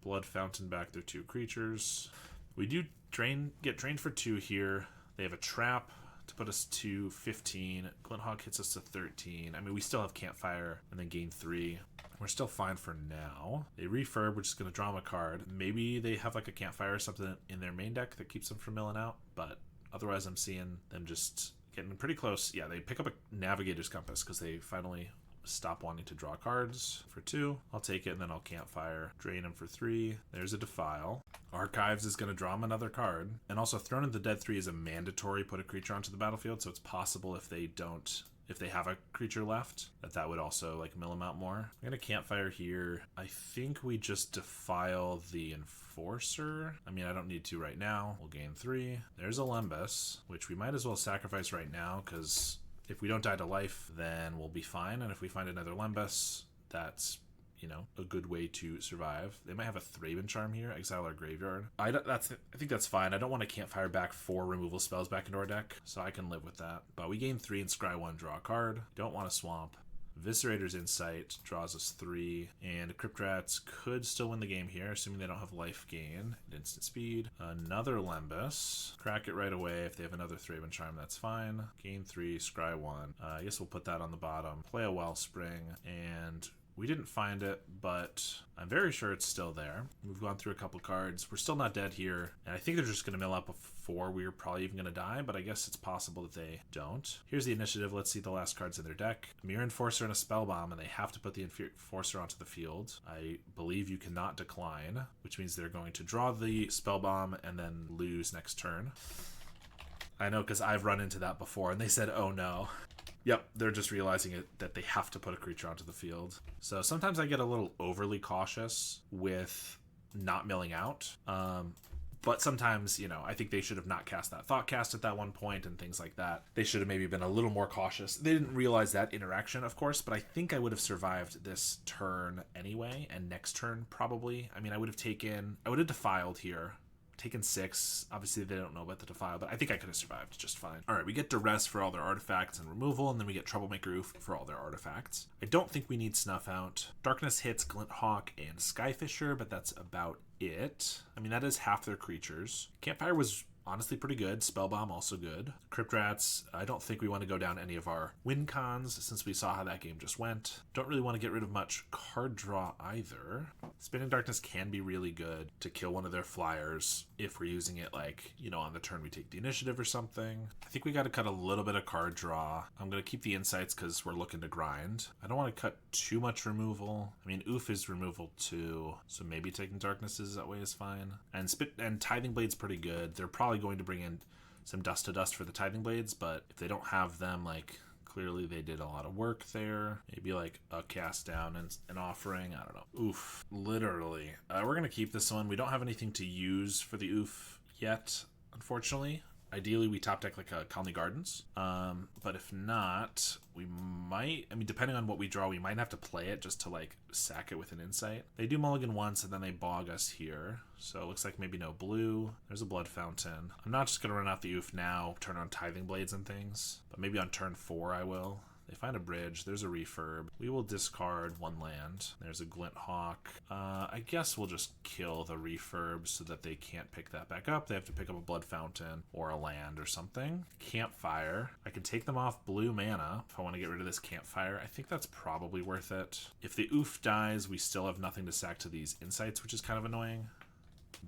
Blood Fountain back their 2 creatures. We do get drained for 2 here. They have a trap to put us to 15. Glint Hawk hits us to 13. I mean, we still have Campfire and then gain 3. We're still fine for now. They refurb, which is going to draw them a card. Maybe they have like a Campfire or something in their main deck that keeps them from milling out, but otherwise I'm seeing them just getting pretty close. Yeah, they pick up a Navigator's Compass because they finally stop wanting to draw cards for 2. I'll take it, and then I'll Campfire. Drain him for 3. There's a Defile. Archives is going to draw him another card. And also, Throne of the Dead 3 is a mandatory put a creature onto the battlefield, so it's possible if they have a creature left, that would also like mill them out more. I'm going to Campfire here. I think we just Defile the Enforcer. I mean, I don't need to right now. We'll gain 3. There's a Lembas, which we might as well sacrifice right now, because if we don't die to life, then we'll be fine. And if we find another Lembas, that's, you know, a good way to survive. They might have a Thraben Charm here, exile our graveyard. I think that's fine. I don't want to Campfire back 4 removal spells back into our deck, so I can live with that. But we gain 3 and scry 1, draw a card. Don't want to swamp. Viscerator's Insight draws us 3, and Crypt Rats could still win the game here, assuming they don't have life gain at instant speed. Another Lembas. Crack it right away. If they have another Thraben Charm, that's fine. Gain 3, scry 1. I guess we'll put that on the bottom. Play a Wellspring, and we didn't find it, but I'm very sure it's still there. We've gone through a couple cards. We're still not dead here, and I think they're just going to mill up before we're probably even going to die, but I guess it's possible that they don't. Here's the initiative. Let's see the last cards in their deck. Mirror Enforcer and a Spellbomb, and they have to put the Enforcer onto the field. I believe you cannot decline, which means they're going to draw the Spellbomb and then lose next turn. I know, because I've run into that before, and they said, oh no. Yep, they're just realizing that they have to put a creature onto the field. So sometimes I get a little overly cautious with not milling out. But sometimes, you know, I think they should have not cast that Thoughtcast at that one point and things like that. They should have maybe been a little more cautious. They didn't realize that interaction, of course, but I think I would have survived this turn anyway, and next turn probably. I mean, I would have defiled here. Taken 6. Obviously, they don't know about the Defile, but I think I could have survived just fine. All right, we get Duress for all their artifacts and removal, and then we get Troublemaker Oof for all their artifacts. I don't think we need Snuff Out. Darkness hits Glint Hawk and Skyfisher, but that's about it. I mean, that is half their creatures. Campfire was honestly pretty good. Spellbomb also good. Crypt Rats, I don't think we want to go down any of our win cons since we saw how that game just went. Don't really want to get rid of much card draw either. Spinning Darkness can be really good to kill one of their flyers if we're using it like, you know, on the turn we take the initiative or something. I think we got to cut a little bit of card draw. I'm going to keep the Insights because we're looking to grind. I don't want to cut too much removal. I mean, Oof is removal too, so maybe taking Darknesses that way is fine. And Tithing Blade's pretty good. They're probably going to bring in some Dust to Dust for the Tithing Blades, but if they don't have them, like, clearly they did a lot of work there. Maybe like a Cast Down and an Offering. I don't know. Oof. Literally. We're going to keep this one. We don't have anything to use for the Oof yet, unfortunately. Ideally, we top deck like a Golgari Gardens. But if not, we might, I mean, depending on what we draw, we might have to play it just to like sack it with an Insight. They do mulligan once and then they bog us here. So it looks like maybe no blue. There's a Blood Fountain. I'm not just going to run out the Oof now, turn on Tithing Blades and things. But maybe on turn 4 I will. They find a bridge. There's a refurb. We will discard 1 land. There's a Glint Hawk. I guess we'll just kill the refurb so that they can't pick that back up. They have to pick up a Blood Fountain or a land or something. Campfire. I can take them off blue mana if I want to get rid of this Campfire. I think that's probably worth it. If the Oof dies, we still have nothing to sack to these Insights, which is kind of annoying.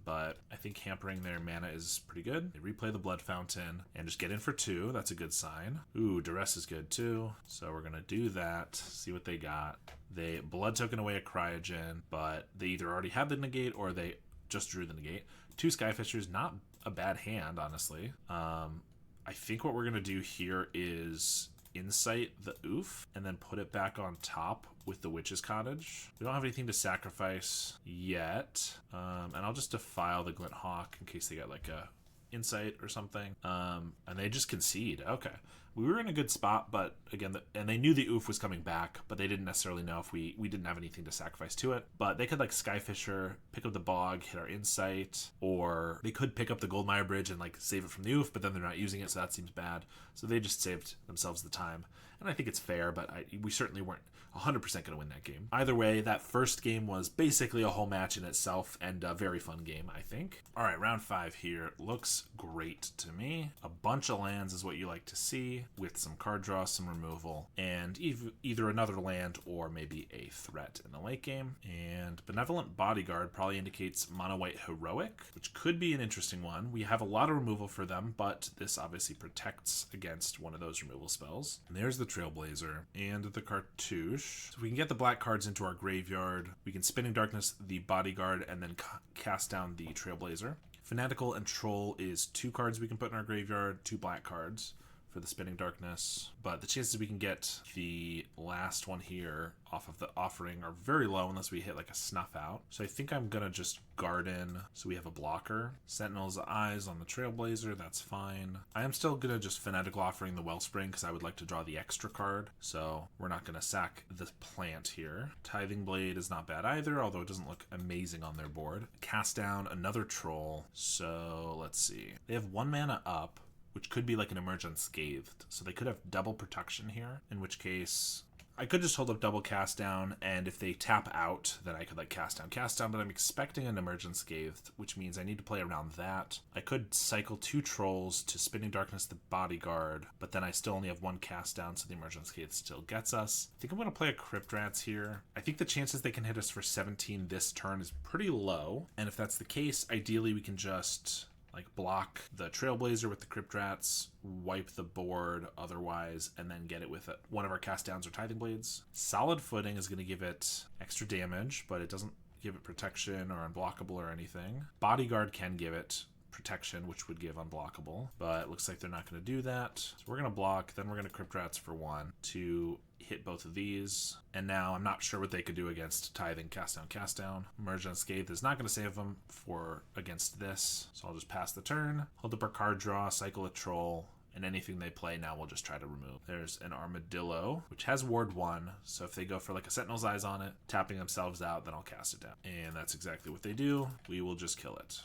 But I think hampering their mana is pretty good. They replay the Blood Fountain and just get in for 2. That's a good sign. Ooh, Duress is good too. So we're going to do that, see what they got. They Blood Token away a Cryogen, but they either already had the negate or they just drew the negate. 2 Skyfishers, not a bad hand, honestly. I think what we're going to do here is Insight the Oof and then put it back on top with the Witch's Cottage. We don't have anything to sacrifice yet. And I'll just defile the Glint Hawk in case they get like a Insight or something. And they just concede. Okay. We were in a good spot, but again, and they knew the Oof was coming back, but they didn't necessarily know if we didn't have anything to sacrifice to it. But they could like Skyfisher, pick up the Bog, hit our Insight, or they could pick up the Goldmire Bridge and like save it from the Oof, but then they're not using it, so that seems bad. So they just saved themselves the time. And I think it's fair, but we certainly weren't 100% going to win that game. Either way, that first game was basically a whole match in itself and a very fun game, I think. All right, round 5 here. Looks great to me. A bunch of lands is what you like to see, with some card draw, some removal, and either another land or maybe a threat in the late game. And Benevolent Bodyguard probably indicates Mono White Heroic, which could be an interesting one. We have a lot of removal for them, but this obviously protects against one of those removal spells. And there's the Trailblazer and the Cartouche. So we can get the black cards into our graveyard. We can Spinning Darkness the Bodyguard and then cast down the Trailblazer. Fanatical and Troll is 2 cards we can put in our graveyard, 2 black cards for the Spinning Darkness, but the chances we can get the last one here off of the offering are very low unless we hit like a Snuff Out. So I think I'm gonna just Garden so we have a blocker. Sentinel's Eyes on the Trailblazer, that's fine. I am still gonna just Fanatical Offering the Wellspring because I would like to draw the extra card, so we're not gonna sack the plant here. Tithing Blade is not bad either, although it doesn't look amazing on their board. Cast down another Troll, so let's see. They have 1 mana up, which could be like an Emerge Unscathed. So they could have double protection here, in which case I could just hold up double cast down, and if they tap out, then I could like cast down, but I'm expecting an Emerge Unscathed, which means I need to play around that. I could cycle 2 Trolls to Spinning Darkness the Bodyguard, but then I still only have 1 cast down, so the Emerge Unscathed still gets us. I think I'm going to play a Crypt Rats here. I think the chances they can hit us for 17 this turn is pretty low, and if that's the case, ideally we can just like block the Trailblazer with the Crypt Rats, wipe the board otherwise, and then get it with one of our cast downs or Tithing Blades. Solid Footing is going to give it extra damage, but it doesn't give it protection or unblockable or anything. Bodyguard can give it protection, which would give unblockable, but it looks like they're not going to do that. So we're going to block, then we're going to Crypt Rats for 1 to hit both of these. And now I'm not sure what they could do against Tithing, cast down. Emerge Unscathed is not going to save them for against this, so I'll just pass the turn, hold up our card draw, cycle a Troll, and anything they play now we'll just try to remove. There's an Armadillo, which has Ward 1, so if they go for like a Sentinel's Eyes on it, tapping themselves out, then I'll cast it down. And that's exactly what they do. We will just kill it.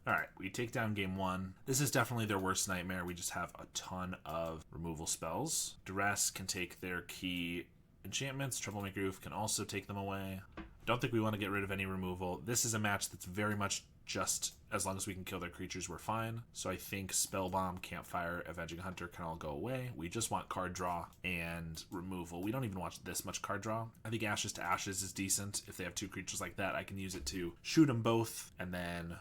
Alright, we take down game 1. This is definitely their worst nightmare. We just have a ton of removal spells. Duress can take their key enchantments. Troublemaker Oof can also take them away. Don't think we want to get rid of any removal. This is a match that's very much just as long as we can kill their creatures, we're fine. So I think Spellbomb, Campfire, Avenging Hunter can all go away. We just want card draw and removal. We don't even want this much card draw. I think Ashes to Ashes is decent. If they have 2 creatures like that, I can use it to shoot them both, and then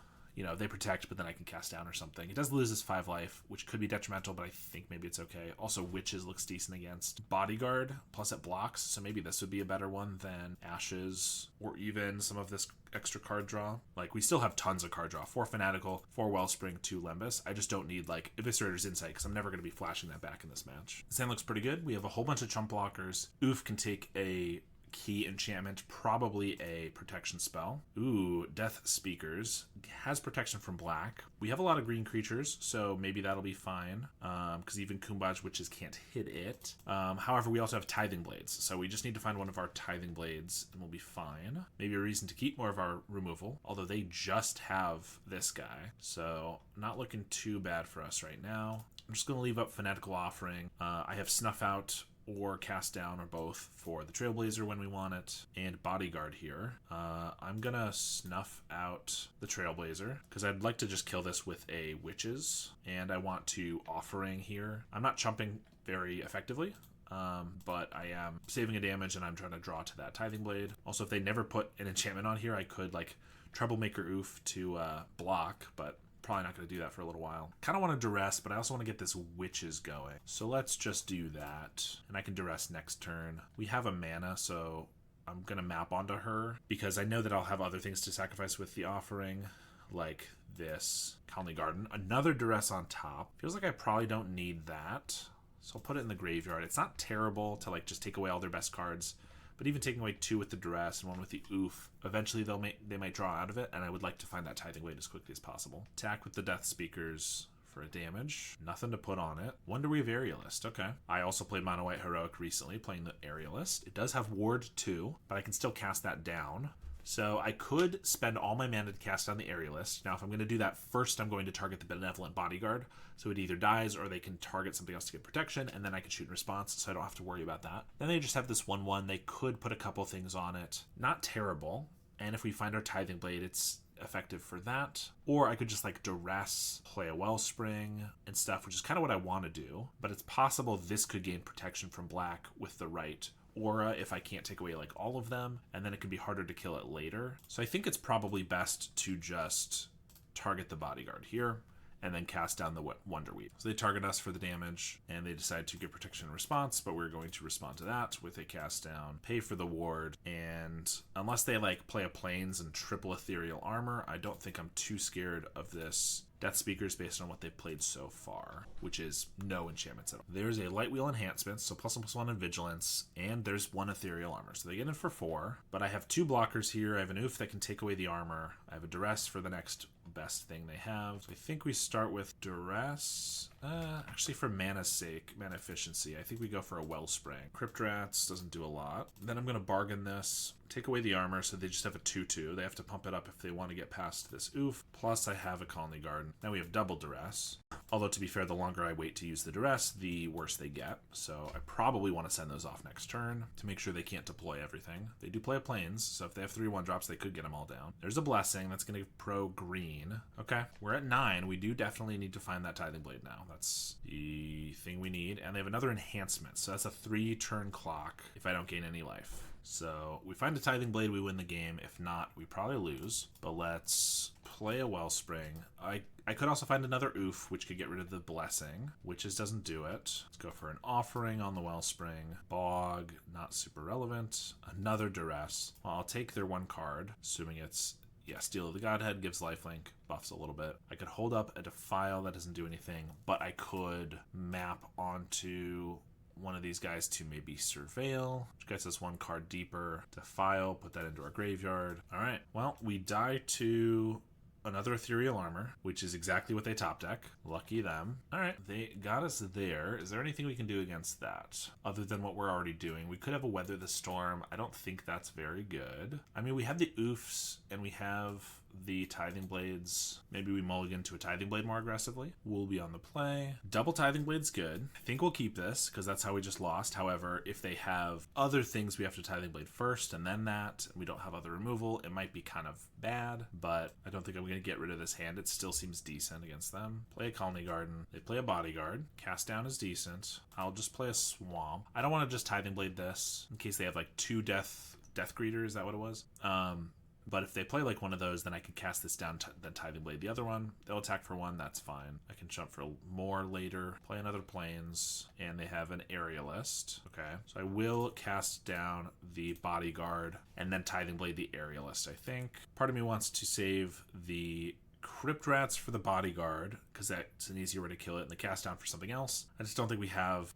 they protect, but then I can cast down or something. It does lose its 5 life, which could be detrimental, but I think maybe it's okay. Also, Witches looks decent against Bodyguard, plus it blocks, so maybe this would be a better one than Ashes, or even some of this extra card draw. Like, we still have tons of card draw. 4 Fanatical, 4 Wellspring, 2 Lembas. I just don't need, like, Eviscerator's Insight, because I'm never going to be flashing that back in this match. This hand looks pretty good. We have a whole bunch of chump blockers. Oof can take a key enchantment, probably a protection spell. Ooh, Death Speakers has protection from black. We have a lot of green creatures, so maybe that'll be fine, because even Kumbaj Witches can't hit it. However, we also have Tithing Blades, so we just need to find one of our Tithing Blades and we'll be fine. Maybe a reason to keep more of our removal, although they just have this guy, so not looking too bad for us right now. I'm just going to leave up Fanatical Offering. I have Snuff Out or Cast Down or both for the Trailblazer when we want it, and Bodyguard here. I'm gonna Snuff Out the Trailblazer because I'd like to just kill this with a Witches, and I want to Offering here. I'm not chumping very effectively, but I am saving a damage and I'm trying to draw to that Tithing Blade. Also, if they never put an enchantment on here, I could like Troublemaker Oof to block, but probably not going to do that for a little while. Kind of want to Duress, but I also want to get this Witches going. So let's just do that. And I can Duress next turn. We have a mana, so I'm going to map onto her because I know that I'll have other things to sacrifice with the Offering, like this Colony Garden. Another Duress on top. Feels like I probably don't need that. So I'll put it in the graveyard. It's not terrible to like just take away all their best cards, but even taking away 2 with the duress and 1 with the oof, eventually they might draw out of it, and I would like to find that Tithing Blade as quickly as possible. Attack with the Death Speakers for a damage. Nothing to put on it. Wonderweave Aerialist. Okay. I also played Mono White Heroic recently, playing the Aerialist. It does have Ward 2, but I can still cast that down. So I could spend all my mana to cast down the Aerialist. Now, if I'm going to do that first, I'm going to target the Benevolent Bodyguard. So it either dies or they can target something else to get protection, and then I can shoot in response, so I don't have to worry about that. Then they just have this 1/1. They could put a couple things on it. Not terrible. And if we find our Tithing Blade, it's effective for that. Or I could just like duress, play a Wellspring and stuff, which is kind of what I want to do. But it's possible this could gain protection from black with the right aura if I can't take away like all of them, and then it could be harder to kill it later. So I think it's probably best to just target the Bodyguard here and then cast down the Wonderweave. So they target us for the damage, and they decide to give protection in response, but we're going to respond to that with a cast down, pay for the ward, and unless they like play a Plains and triple Ethereal Armor, I don't think I'm too scared of this Death Speakers based on what they've played so far, which is no enchantments at all. There's a Light Wheel Enhancement, so +1/+1 in Vigilance, and there's 1 Ethereal Armor. So they get in for 4, but I have 2 blockers here. I have an Oof that can take away the armor. I have a Duress for the next best thing they have. So I think we start with Duress. Actually, for mana's sake, mana efficiency, I think we go for a Wellspring. Crypt Rats doesn't do a lot. Then I'm going to bargain this, take away the armor, so they just have a 2/2. They have to pump it up if they want to get past this Oof. Plus, I have a Colony Garden. Now we have double Duress. Although, to be fair, the longer I wait to use the Duress, the worse they get. So I probably want to send those off next turn to make sure they can't deploy everything. They do play a Plains, so if they have 3/1 drops, they could get them all down. There's a Blessing. That's going to give pro green. Okay, we're at 9. We do definitely need to find that Tithing Blade now. That's the thing we need. And they have another enhancement, so that's a 3-turn clock if I don't gain any life. So we find a Tithing Blade, we win the game. If not, we probably lose. But let's play a Wellspring. I could also find another Oof, which could get rid of the Blessing. Witches doesn't do it. Let's go for an Offering on the Wellspring. Bog, not super relevant. Another Duress. Well, I'll take their 1 card, assuming it's, yeah, Steel of the Godhead, gives lifelink, buffs a little bit. I could hold up a Defile, that doesn't do anything, but I could map onto one of these guys to maybe Surveil, which gets us 1 card deeper. Defile, put that into our graveyard. All right, well, we die to another Ethereal Armor, which is exactly what they top deck. Lucky them. All right, they got us there. Is there anything we can do against that other than what we're already doing? We could have a Weather the Storm. I don't think that's very good. I mean, we have the Oofs and we have the Tithing Blades. Maybe we mulligan to a Tithing Blade more aggressively. We'll be on the play. Double Tithing Blade's good. I think we'll keep this because that's how we just lost. However, if they have other things we have to Tithing Blade first and then that, and we don't have other removal, it might be kind of bad, but I don't think I'm going to get rid of this hand. It still seems decent against them. Play a Colony Garden. They play a Bodyguard. Cast down is decent. I'll just play a Swamp. I don't want to just Tithing Blade this in case they have like 2 Death Greeter. Is that what it was? But if they play like one of those, then I can cast this down, then Tithing Blade the other one. They'll attack for 1, that's fine. I can jump for more later, play another Plains, and they have an Aerialist. Okay, so I will cast down the Bodyguard and then Tithing Blade the Aerialist, I think. Part of me wants to save the Crypt Rats for the Bodyguard, because that's an easier way to kill it, and the cast down for something else. I just don't think we have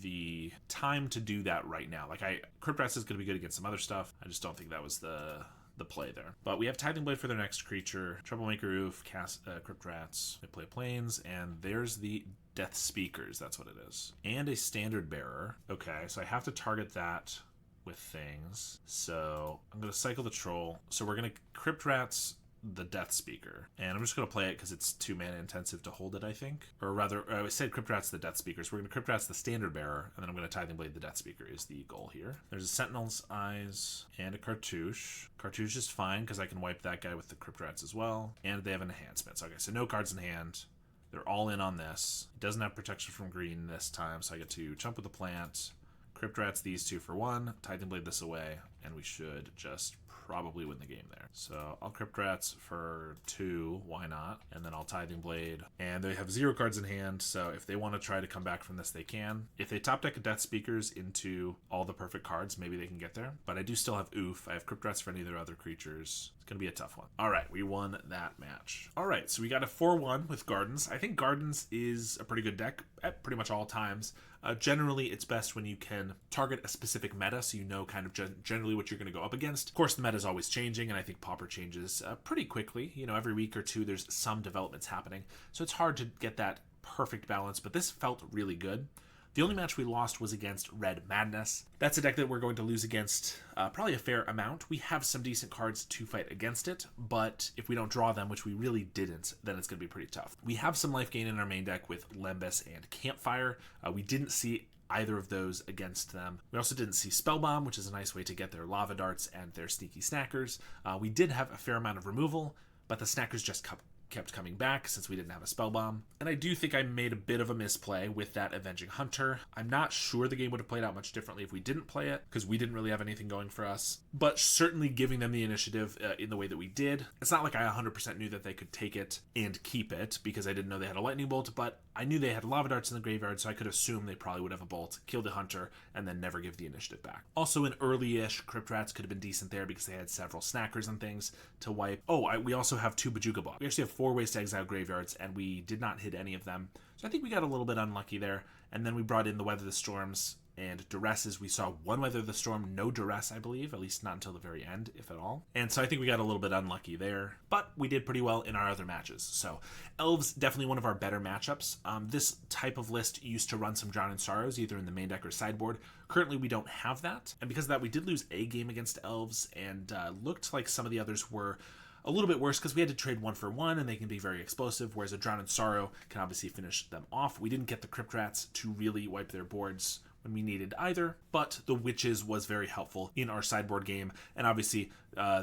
the time to do that right now. Like, Crypt Rats is going to be good against some other stuff. I just don't think that was the play there. But we have Tithing Blade for their next creature. Troublemaker Oof, cast Crypt Rats. They play Plains, and there's the Death Speakers. That's what it is. And a Standard Bearer. Okay, so I have to target that with things. So I'm going to cycle the Troll. So we're going to Crypt Rats the Death Speaker, and I'm just going to play it because it's 2 mana intensive to hold it, I think. Or rather, I said Crypt Rats the Death Speakers. We're going to Crypt Rats the Standard Bearer, and then I'm going to Tithing Blade the Death Speaker is the goal here. There's a Sentinel's Eyes and a Cartouche. Cartouche is fine because I can wipe that guy with the Crypt Rats as well, and they have enhancements. Okay, so no cards in hand. They're all in on this. It doesn't have protection from green this time, so I get to jump with the plant, Crypt Rats these 2 for 1, Tithing Blade this away, and we should just probably win the game there. So I'll Crypt Rats for 2, why not? And then I'll Tithing Blade. And they have 0 cards in hand, so if they want to try to come back from this, they can. If they top deck a Death Speakers into all the perfect cards, maybe they can get there. But I do still have Oof. I have Crypt Rats for any of their other creatures. It's going to be a tough one. All right, we won that match. All right, so we got a 4-1 with Gardens. I think Gardens is a pretty good deck at pretty much all times. Generally, it's best when you can target a specific meta, so you know kind of generally what you're going to go up against. Of course, the meta is always changing, and I think Pauper changes pretty quickly. You know, every week or two, there's some developments happening, so it's hard to get that perfect balance, but this felt really good. The only match we lost was against Red Madness. That's a deck that we're going to lose against probably a fair amount. We have some decent cards to fight against it, but if we don't draw them, which we really didn't, then it's going to be pretty tough. We have some life gain in our main deck with Lembas and Campfire. We didn't see either of those against them. We also didn't see Spellbomb, which is a nice way to get their Lava Darts and their Sneaky Snackers. We did have a fair amount of removal, but the Snackers just kept coming back since we didn't have a Spellbomb. And I do think I made a bit of a misplay with that Avenging Hunter. I'm not sure the game would have played out much differently if we didn't play it, because we didn't really have anything going for us. But certainly giving them the initiative in the way that we did. It's not like I 100% knew that they could take it and keep it, because I didn't know they had a Lightning Bolt, but I knew they had Lava Darts in the graveyard, so I could assume they probably would have a Bolt, kill the Hunter, and then never give the initiative back. Also, an early-ish Crypt Rats could have been decent there because they had several Snackers and things to wipe. Oh, we also have 2 Bajuga Bots. We actually have 4 ways to exile graveyards, and we did not hit any of them. So I think we got a little bit unlucky there. And then we brought in the Weather the Storms and Duresses. We saw 1 Weather the Storm, no Duress, I believe, at least not until the very end, if at all. And so I think we got a little bit unlucky there, but we did pretty well in our other matches. So Elves, definitely one of our better matchups. This type of list used to run some Drown in Sorrows, either in the main deck or sideboard. Currently, we don't have that. And because of that, we did lose a game against Elves, and looked like some of the others were a little bit worse because we had to trade 1 for 1, and they can be very explosive, whereas a Drown in Sorrow can obviously finish them off. We didn't get the Crypt Rats to really wipe their boards when we needed either, but the Witches was very helpful in our sideboard game, and obviously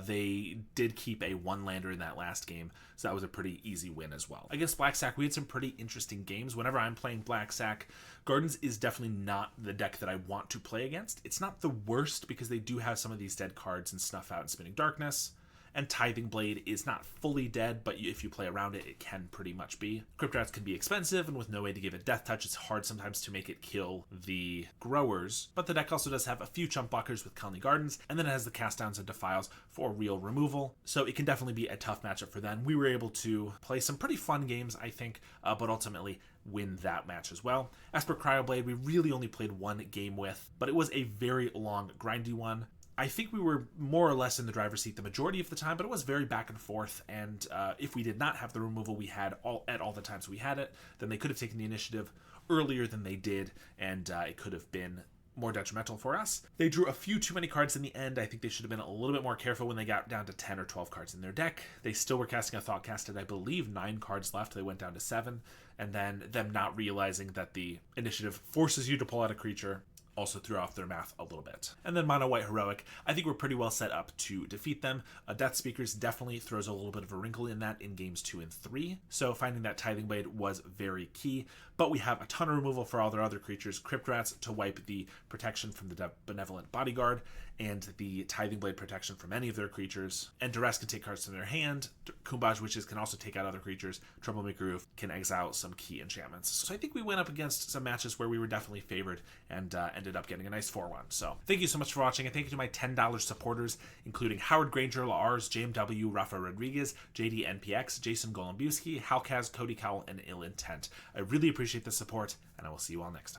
they did keep a 1-lander in that last game, so that was a pretty easy win as well. Against Black Sack, we had some pretty interesting games. Whenever I'm playing Black Sack, Gardens is definitely not the deck that I want to play against. It's not the worst because they do have some of these dead cards in Snuff Out and Spinning Darkness. And Tithing Blade is not fully dead, but if you play around it, it can pretty much be. Crypt Rats can be expensive, and with no way to give it Death Touch, it's hard sometimes to make it kill the growers. But the deck also does have a few chump blockers with Golgari Gardens, and then it has the Cast Downs and Defiles for real removal. So it can definitely be a tough matchup for them. We were able to play some pretty fun games, I think, but ultimately win that match as well. Esper CryoBlade, we really only played 1 game with, but it was a very long, grindy one. I think we were more or less in the driver's seat the majority of the time, but it was very back and forth, and if we did not have the removal we had at all the times we had it, then they could have taken the initiative earlier than they did, and it could have been more detrimental for us. They drew a few too many cards in the end. I think they should have been a little bit more careful when they got down to 10 or 12 cards in their deck. They still were casting a Thoughtcast at, I believe, 9 cards left. They went down to 7, and then them not realizing that the initiative forces you to pull out a creature also threw off their math a little bit. And then Mono White Heroic, I think we're pretty well set up to defeat them. Death Speakers definitely throws a little bit of a wrinkle in that in games 2 and 3, so finding that Tithing Blade was very key. But we have a ton of removal for all their other creatures. Crypt Rats to wipe the protection from the Benevolent Bodyguard, and the Tithing Blade protection from any of their creatures. And Duress can take cards from their hand. Kumbaj Witches can also take out other creatures. Troublemaker Roof can exile some key enchantments. So I think we went up against some matches where we were definitely favored, and ended up getting a nice 4-1. So thank you so much for watching, and thank you to my $10 supporters, including Howard Granger, Lars, JMW, Rafa Rodriguez, JD NPX, Jason Golombuski, Halkaz, Cody Cowell, and Ill Intent. I really appreciate the support, and I will see you all next time.